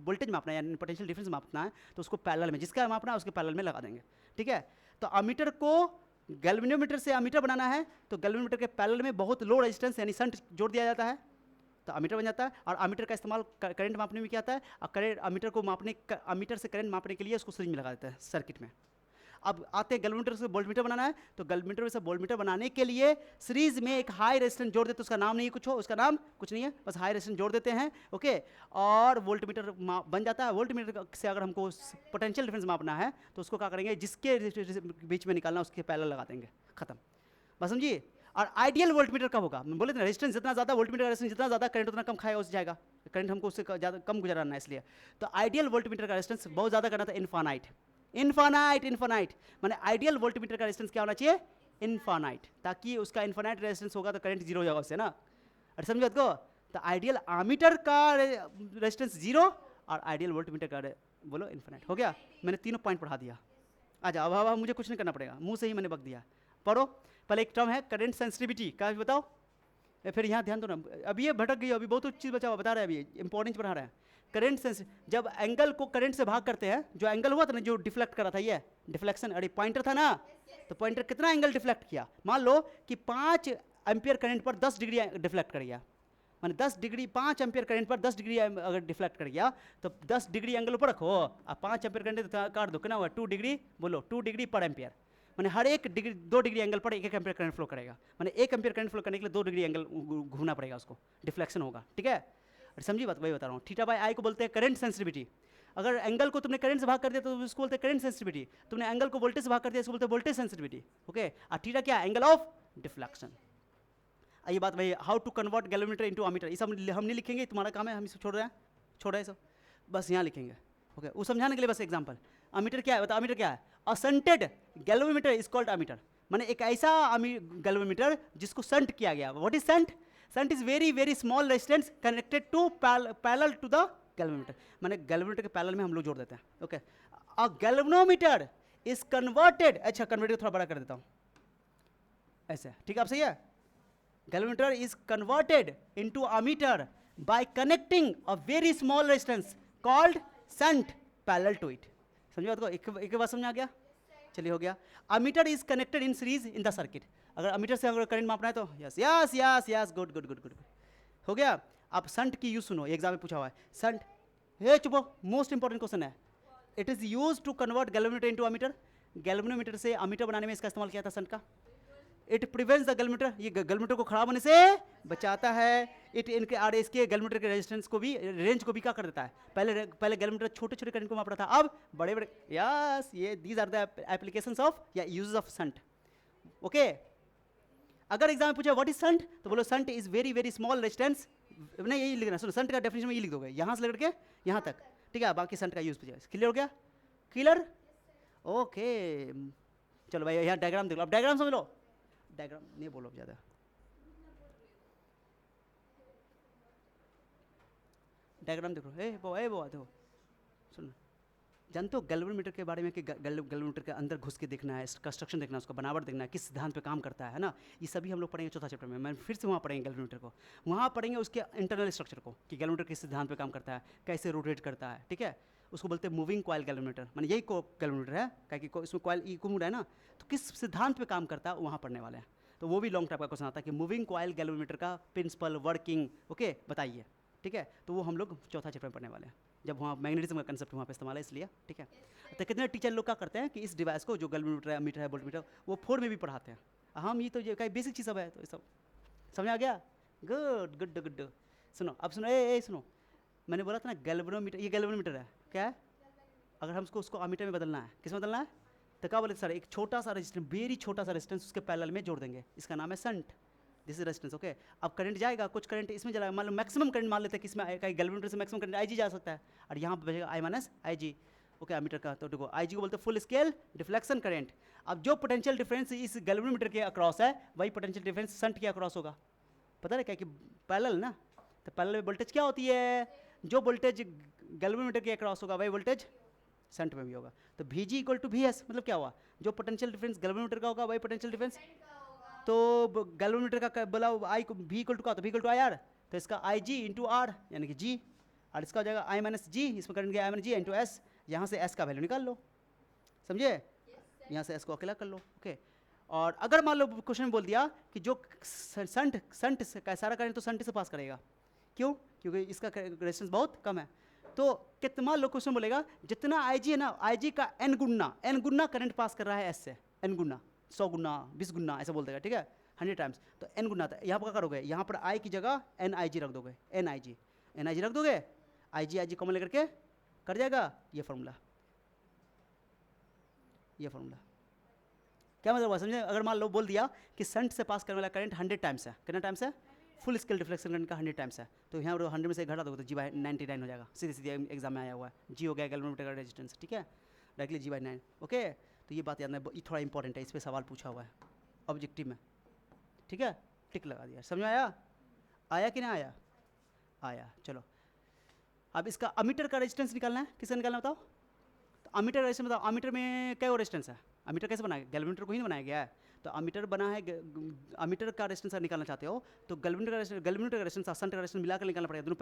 वोल्टेज मापना है यानी पोटेंशियल डिफरेंस मापना है तो उसको पैरेलल में, जिसका मापना है उसके पैरेलल में लगा देंगे। ठीक है, तो अमीटर को गैल्वेनोमीटर से अमीटर बनाना है तो गैल्वेनोमीटर के पैरेलल में बहुत लो रेजिस्टेंस यानी शंट जोड़ दिया जाता है तो अमीटर बन जाता है। और अमीटर का इस्तेमाल करंट मापने में किया जाता है, और करंट अमीटर को मापने, अमीटर से करंट मापने के लिए उसको सीरीज में लगा देते हैं सर्किट में। अब आते हैं गैल्वेनोमीटर से वोल्टमीटर बनाना है तो गैल्वेनोमीटर से वोल्टमीटर बनाने के लिए सीरीज में एक हाई रेजिस्टेंस जोड़ देते हैं। उसका नाम नहीं है कुछ हो, उसका नाम कुछ नहीं है, बस हाई रेजिस्टेंस जोड़ देते हैं। ओके, और वोल्टमीटर बन जाता है। वोल्टमीटर से अगर हमको पोटेंशियल डिफरेंस मापना है तो उसको क्या करेंगे? जिसके बीच में निकालना उसके पैरेलल लगा देंगे, खत्म। बस समझिए। और आइडियल वोल्टमीटर कब होगा? बोले थे रेजिस्टेंस जितना ज़्यादा, वोल्टमीटर का रेजिस्टेंस जितना ज़्यादा, करंट उतना कम खाएगा, उस जाएगा। करंट हमको उससे ज़्यादा कम गुजराना है, इसलिए तो आइडियल वोल्टमीटर का रेजिस्टेंस बहुत ज़्यादा करना था, इनफानाइट। इनफानाइट, इनफानाइट माने आइडियल वोल्टमीटर का रेजिस्टेंस क्या होना चाहिए? इनफानाइट, ताकि उसका इनफानाइट रेजिस्टेंस होगा तो करंट जीरो हो जाएगा उससे ना। अरे समझो को, तो आइडियल आमीटर का रेजिस्टेंस जीरो और आइडियल वोल्टमीटर का बोलो इनफानाइट। हो गया, मैंने तीनों पॉइंट पढ़ा दिया। अच्छा, अब मुझे कुछ नहीं करना पड़ेगा, मुंह से ही मैंने बक दिया। पढ़ो, पहले एक टर्म है करंट सेंसिटिविटी का, बताओ। फिर यहाँ ध्यान दो ना, अभी ये भटक गई, अभी बहुत चीज़ बचा हुआ बता रहे हैं, अभी इंपॉर्टेंट पढ़ा रहे हैं। करंट सेंस, जब एंगल को करंट से भाग करते हैं, जो एंगल हुआ था ना जो डिफ्लेक्ट करा था, ये डिफ्लेक्शन, अरे पॉइंटर था ना, तो पॉइंटर कितना एंगल डिफ्लेक्ट किया? मान लो कि 5 एम्पियर करंट पर 10 डिग्री डिफ्लेक्ट कर गया, माने 10 डिग्री, 5 एम्पियर करंट पर 10 डिग्री अगर डिफ्लेक्ट कर गया तो 10 डिग्री एंगल ऊपर रखो, और 5 एम्पियर करंट काट दो, कितना हुआ? 2 डिग्री, बोलो 2 डिग्री पर एम्पियर, माने हर एक डिग्री 2 डिग्री एंगल पर 1 एम्पियर करंट फ्लो करेगा, माने 1 एम्पियर करंट फ्लो करने के लिए 2 डिग्री एंगल घूमना पड़ेगा उसको, डिफ्लेक्शन होगा। ठीक है, समझी बात? वही बता रहा हूँ। थीटा बाय आई को बोलते हैं करंट सेंसिटिविटी। अगर एंगल को तुमने करंट से भाग कर दिया तो उसको बोलते हैं करंट सेंसिटिविटी, तुमने एंगल को वोल्टेज से भाग कर दिया इसको बोलते हैं वोल्टेज सेंसिटिविटी। ओके, और थीटा क्या? Angle of deflection. ये बात वही, how to convert galvanometer into ammeter, ये सब हम नहीं लिखेंगे, तुम्हारा काम है, हम इसे छोड़ रहे हैं सब, बस यहाँ लिखेंगे। ओके, वो समझाने के लिए बस एग्जाम्पल। अमीटर क्या है बता, अमीटर क्या है? A shunted galvanometer is called ammeter, माने एक ऐसा गैल्वेनोमीटर जिसको शंट किया गया। What is shunt? Shunt is very very small resistance connected to parallel to the galvanometer, माने गैल्वेनोमीटर के पैरेलल में हम लोग जोड़ देते हैं। Okay, a galvanometer is converted, अच्छा कन्वर्टेड थोड़ा बड़ा कर देता हूँ ऐसे, ठीक है, आप सही है। Galvanometer is converted into ammeter by connecting a very small resistance called shunt parallel to it. समझे बात को? एक बात समझ आ गया? चलिए, हो गया। Ammeter is connected in series in the circuit, अगर अमीटर से अगर करंट मापना है तो yes yes yes yes, good good good good, हो गया। अब शंट की यूज सुनो, एग्जाम में पूछा हुआ है शंट। ये चुपो, मोस्ट इंपॉर्टेंट क्वेश्चन है। It is use to convert galvanometer into ammeter, galvanometer से अमीटर बनाने में इसका इस्तेमाल किया था शंट का। इट प्रिवेंट्स द गैल्वेनोमीटर, ये गैल्वेनोमीटर को खराब होने से बचाता है। इट इनके और इसके गैल्वेनोमीटर के रेजिस्टेंस को भी, रेंज को भी क्या कर देता है? पहले गैल्वेनोमीटर छोटे छोटे करंट को माप रहा था, अब बड़े बड़े। यस, ये these are the applications of या यूजेस ऑफ शंट। ओके, अगर एग्जाम में पूछा व्हाट इज शंट तो बोलो shunt is very very small resistance नहीं यही लिखना, सुनो संट का डेफिनेशन में ये लिख दोगे, यहाँ से लेकर के यहाँ तक, ठीक है, बाकी संट का यूज पे। क्लियर हो गया? क्लियर? ओके चलो भाई यहाँ डायग्राम देख लो, अब डायग्राम समझ लो, डायग्राम नहीं बोलो अब ज़्यादा, डायग्राम देखो। ए वो देखो, सुनो, जानते हो गैल्वेनोमीटर के बारे में कि गैल्वेनोमीटर के अंदर घुस के देखना है, कंस्ट्रक्शन देखना है, उसका बनावट देखना है, किस सिद्धांत पे काम करता है ना, ये सभी हम लोग पढ़ेंगे चौथा चैप्टर में। मैं फिर से वहाँ पढ़ेंगे गैल्वेनोमीटर को, वहाँ पढ़ेंगे उसके इंटरनल स्ट्रक्चर को कि गैल्वेनोमीटर किस सिद्धांत पे काम करता है, कैसे रोटेट करता है, ठीक है। उसको बोलते हैं मूविंग कॉइल गैल्वेनोमीटर, माने यही को गैल्वेनोमीटर है, क्योंकि इसमें कॉइल ई घूम रहा है ना, तो किस सिद्धांत पे काम करता है वहाँ पढ़ने वाले हैं। तो वो भी लॉन्ग टाइप का क्वेश्चन आता है कि मूविंग कॉइल गैल्वेनोमीटर का प्रिंसिपल, वर्किंग, ओके बताइए, ठीक है। तो वो हम लोग चौथा चैप्टर में पढ़ने वाले हैं, जब वहाँ मैग्नेटिज्म का कंसेप्ट वहाँ पे इस्तेमाल है इसलिए, ठीक है। तो कितने टीचर लोग क्या करते हैं कि इस डिवाइस को जो गैल्वेनोमीटर है, मीटर है, वोल्टमीटर, वो 4 में भी पढ़ाते हैं। हम ये तो ये कई बेसिक चीज़ सब है, तो ये सब समझ आ गया? Good good good. सुनो अब सुनो, ए सुनो, मैंने बोला था ना गैल्वेनोमीटर, ये गैल्वेनोमीटर है, क्या है? अगर हमको उसको अमीटर में बदलना है, किस में बदलना है? तो क्या बोले सर, एक छोटा सा रेजिस्टेंस, वेरी छोटा सा रेजिस्टेंस उसके पैरेलल में जोड़ देंगे, इसका नाम है shunt, this is resistance, okay. अब करंट जाएगा, कुछ करंट इसमें जाएगा, मान लो मैक्सिमम करंट मान लेते हैं कि इसमें कहीं गैल्वेनोमीटर से मैक्सिमम करंट IG जा सकता है, और यहाँ पर बचेगा I minus IG, okay ammeter का। तो देखो IG को बोलते हैं फुल स्केल डिफ्लेक्शन करंट। अब जो पोटेंशियल डिफरेंस इस गैल्वेनोमीटर के अक्रॉस है, वही पोटेंशियल डिफरेंस शंट के अक्रॉस होगा। पता है क्या कि पैरेलल ना, तो पैरेलल में वोल्टेज क्या होती है? जो वोल्टेज गैल्वेनोमीटर के अक्रॉस होगा वही वोल्टेज शंट में भी होगा। तो VG इक्वल टू VS, मतलब क्या हुआ? जो पोटेंशियल डिफरेंस गैल्वेनोमीटर का होगा वही पोटेंशियल डिफरेंस, तो गैल्वेनोमीटर का बोला आई को V इक्वल टू का, तो V इक्वल टू IR, तो इसका IG इंटू R यानी कि G, और इसका हो जाएगा I माइनस G, इसमें करंट गया I minus G into S, यहाँ से S का वैल्यू निकाल लो, समझे? यहाँ से S को अकेला कर लो, ओके। और अगर मान लो क्वेश्चन में बोल दिया कि जो शंट का सारा करंट तो शंट से पास करेगा, क्यों? क्योंकि इसका रेजिस्टेंस बहुत कम है। तो कितना लोग क्वेश्चन बोलेगा जितना IG है ना, IG का n गुना करंट पास कर रहा है S से, n गुना, 100 गुना, 20 गुना ऐसा बोल देगा, ठीक है, 100 टाइम्स, तो n गुना। यहाँ पर क्या करोगे? यहाँ पर I की जगह NIG रख दोगे, NIG रख दोगे, IG कॉमन लेकर के कर जाएगा ये फॉर्मूला, ये फॉर्मूला। क्या मतलब हुआ समझे? अगर मान लो बोल दिया कि शंट से पास करने वाला करंट 100 टाइम्स है, कितना टाइम्स है? फुल स्केल डिफ्लेक्शन करंट का 100 टाइम्स है, तो यहाँ 100 में से घटा दोगे तो G/99 हो जाएगा, सीधे एग्जाम में आया हुआ है। G हो गया गैल्वेनोमीटर का रेजिस्टेंस, ठीक है, डायरेक्टली G/9, ओके। तो ये बात याद है, ये थोड़ा इंपॉर्टेंट है, इस पर सवाल पूछा हुआ है ऑब्जेक्टिव में, ठीक है, टिक लगा दिया। समझ में आया कि नहीं आया? आया। चलो अब इसका अमीटर का रेजिस्टेंस निकालना है, किसका निकालना बताओ? तो अमीटर रेजिस्टेंस बताओ, अमीटर में क्या रेजिस्टेंस है? अमीटर कैसे बनाया? गैल्वेनोमीटर को ही बनाया गया है, तो अमीटर बना है, अमीटर का रेजिस्टेंस निकालना चाहते हो तो गैल्वेनोमीटर का रेजिस्टेंस शंट का रेजिस्टेंस मिलाकर निकालना पड़ेगा, दोनों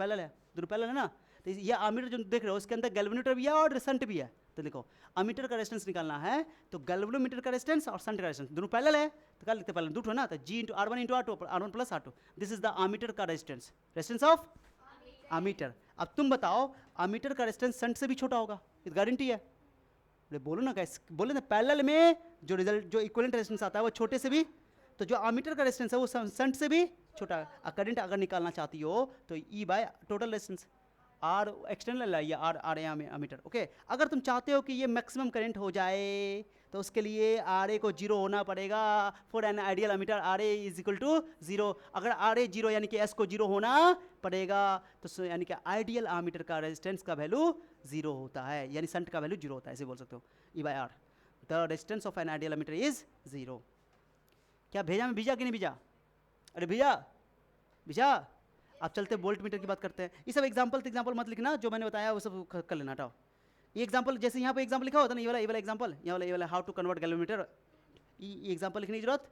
पैरेलल है ना। तो ये अमीटर जो देख रहे हो इसके अंदर गैल्वेनोमीटर भी है और शंट भी है, तो देखो अमीटर का रेजिस्टेंस निकालना है तो गैल्वेनोमीटर का रेजिस्टेंस और शंट का रेजिस्टेंस दोनों पैरेलल है, तो क्या लिखते हैं? दूठो ना, तो G into R1 into R1 plus R2, this is the ammeter का रेजिस्टेंस ऑफ अमीटर। अब तुम बताओ अमीटर का रेजिस्टेंस शंट से भी छोटा होगा, ये गारंटी है? बोलो ना कैसे, बोले ना पैरेलल में जो रिजल्ट जो इक्विवेलेंट रेजिस्टेंस आता है वो छोटे से भी, तो जो अमीटर का रेजिस्टेंस है वो शंट से भी छोटा है। करंट अगर निकालना चाहती हो तो E bye total resistance, R external है या R अमीटर, ओके। अगर तुम चाहते हो कि ये मैक्सिमम करंट हो जाए तो उसके लिए RA को 0 होना पड़ेगा, for an ideal ammeter RA is equal to 0। अगर RA 0 यानी कि S को 0 होना पड़ेगा, तो यानी कि आइडियल अमीटर का रेजिस्टेंस का वैल्यू 0 होता है, यानी शंट का वैल्यू 0 होता है, ऐसे बोल सकते हो E by R, the resistance of an ideal ammeter is 0। क्या भेजा में भेजा कि नहीं भेजा? अरे भेजा। अब चलते वोल्ट मीटर की बात करते हैं। ये सब एग्जाम्पल मत लिखना, जो मैंने बताया वो सब कर लेना, हटाओ। ये एग्जाम्पल जैसे यहाँ पे एग्जाम्पल लिखा होता है ना, ये वाला एग्जाम्पल, ये वाला हाउ टू कन्वर्ट गैल्वेनोमीटर, ये एग्जाम्पल लिखने की जरूरत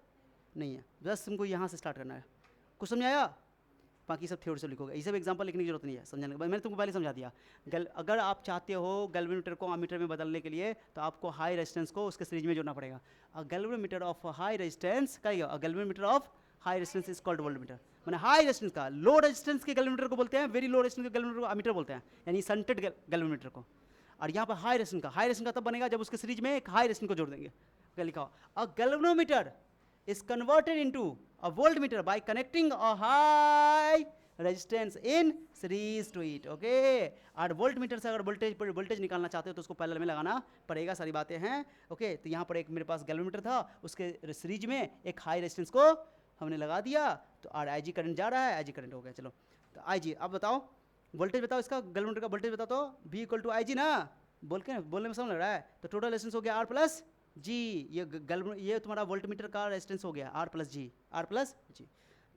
नहीं है, बस तुमको यहाँ से स्टार्ट करना है। कुछ समझ आया? बाकी सब थ्योरी से लिखोगे, ये सब एग्जाम्पल लिखने की जरूरत नहीं है समझाने के बाद, मैंने तुमको पहले समझा दिया। अगर आप चाहते हो गैल्वेनोमीटर को अमीटर में बदलने के लिए तो आपको हाई रेजिस्टेंस को उसके सीरीज में जोड़ना पड़ेगा। गैल्वेनोमीटर ऑफ हाई रेजिस्टेंस कहिएगा, galvanometer of high resistance is called voltmeter, मैंने हाई रेजिस्टेंस का। लो रेजिस्टेंस के गैल्वेनोमीटर को बोलते हैं, वेरी लो रेजिस्टेंस के गैल्वेनोमीटर को अमीटर बोलते हैं, यानी शंटेड गैल्वेनोमीटर को। और यहाँ पर हाई रेजिस्टेंस का तब बनेगा जब उसके सीरीज में एक हाई रेजिस्टेंस को जोड़ देंगे। क्या लिखा हो? अ galvanometer is converted into a voltmeter by connecting a high resistance in series to it, okay। और वोल्टमीटर से अगर वोल्टेज निकालना चाहते हो तो उसको पैरेलल में लगाना पड़ेगा, सारी बातें हैं, ओके। तो यहाँ पर एक मेरे पास गैल्वेनोमीटर था, उसके सीरीज में एक हाई रेजिस्टेंस को हमने लगा दिया, तो और IG करंट जा रहा है, IG करंट हो गया। चलो तो आई जी। अब बताओ वोल्टेज बताओ, इसका गैल्वेनोमीटर का वोल्टेज बताओ तो V इक्वल टू आई जी ना, बोलने में समझ लग रहा है। तो टोटल रेजिस्टेंस हो गया R प्लस जी, ये तुम्हारा वोल्टमीटर का रेजिस्टेंस हो गया R प्लस जी,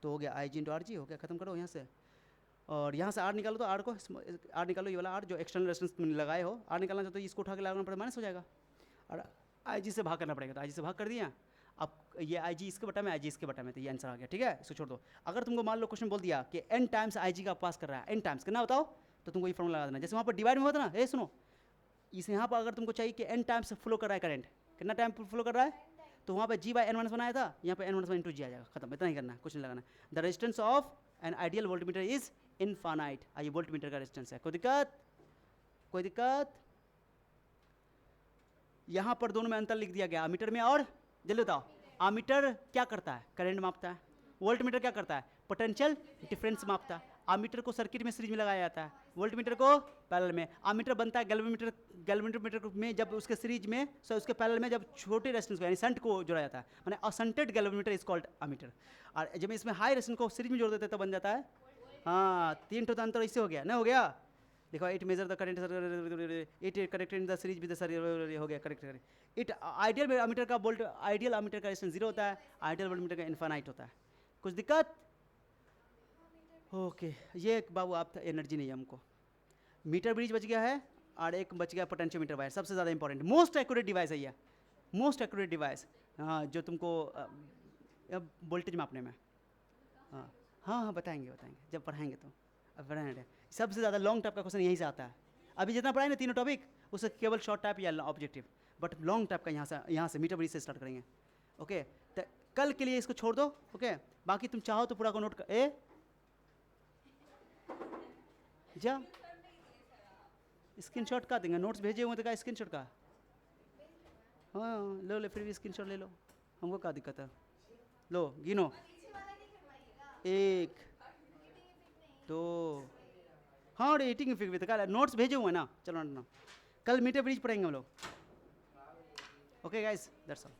तो हो गया आई जी इंटू आर जी, हो गया। खत्म करो यहाँ से, और यहाँ से R निकालो, तो R को R निकालो, ये वाला R जो एक्सटर्नल रेजिस्टेंस तुमने लगाए हो, R निकालना चाहते तो इसको उठा के लगाना पड़ेगा, माइनस हो जाएगा, और आई जी से भाग करना पड़ेगा। तो आई जी से भाग कर दिया, अब ये आई जी इसके बटा में, आई जी इसके बटा में, तो ये आंसर आ गया। ठीक है, इसको छोड़ दो। अगर तुमको मान लो क्वेश्चन बोल दिया कि n टाइम्स आई जी का पास कर रहा है, n टाइम्स कितना बताओ, तो तुमको ये फॉर्मूला लगा देना। जैसे वहाँ पर डिवाइड में होता ना, ये सुनो, इस यहाँ पर अगर तुमको चाहिए कि n टाइम्स फ्लो कर रहा है करंट, कितना टाइम फ्लो कर रहा है, तो वहाँ पे G बाई n-1 बनाया था, यहाँ पे n-1 इंटू जी आ जाएगा, खत्म। इतना ही करना है, कुछ नहीं लगाना। The resistance of an ideal voltmeter is infinite. ये वोल्टमीटर का रेजिस्टेंस है। कोई दिक्कत, कोई दिक्कत? यहाँ पर दोनों में अंतर लिख दिया गया, अमीटर में और, जल्दी बताओ। अमीटर क्या करता है, करंट मापता है। वोल्टमीटर क्या करता है, पोटेंशियल डिफरेंस मापता है। अमीटर को सर्किट में सीरीज में लगाया जाता है, वोल्टमीटर को पैरेलल में। अमीटर बनता है गैल्वेनोमीटर में जब उसके सीरीज में, उसके पैरेलल में जब छोटे रेजिस्टेंस को यानी शंट को जोड़ा जाता है, माने असंटेड गैल्वेनोमीटर इज कॉल्ड अमीटर। और जब इसमें हाई रेजिस्टेंस को सीरीज में जोड़ देते हैं तो बन जाता है, हाँ, 3 तो अंतर इससे हो गया ना, हो गया। देखो, it major the current, it connected in the series with the sir, हो गया, करेक्ट। इट आइडियल अमीटर का वोल्ट, आइडियल अमीटर का रेजिस्टेंस 0 होता है, आइडियल वोल्टमीटर का इनफाइनाइट होता है। कुछ दिक्कत? ओके, ये बाबू आप एनर्जी नहीं है हमको। मीटर ब्रिज बच गया है, और एक बच गया पोटेंशियोमीटर वायर, सबसे ज़्यादा इंपॉर्टेंट, मोस्ट एक्यूरेट डिवाइस है ये, मोस्ट एक्यूरेट डिवाइस। हाँ, जो तुमको वोल्टेज मापने में, हाँ हाँ हाँ, बताएंगे जब पढ़ाएंगे तो। अब पढ़ाएंगे, सबसे ज़्यादा लॉन्ग टाइप का क्वेश्चन यहीं से आता है। अभी जितना पढ़ाए ना तीनों टॉपिक, उससे केवल शॉर्ट टाइप या ऑब्जेक्टिव, बट लॉन्ग टाइप का यहाँ से मीटर ब्रिज से स्टार्ट करेंगे। ओके, तो कल के लिए इसको छोड़ दो। ओके, बाकी तुम चाहो तो पूरा को नोट कर, जा स्क्रीनशॉट का देंगे, नोट्स भेजे हुए तो का स्क्रीनशॉट का, हाँ लो फिर भी स्क्रीनशॉट ले लो, हमको क्या दिक्कत है। लो गिनो, 1 2, हाँ रेटिंग फिर भी तो क्या, नोट्स भेजे हुए ना, चलो ना, कल मीटर ब्रिज पढ़ेंगे हम लोग। Okay guys, that's all.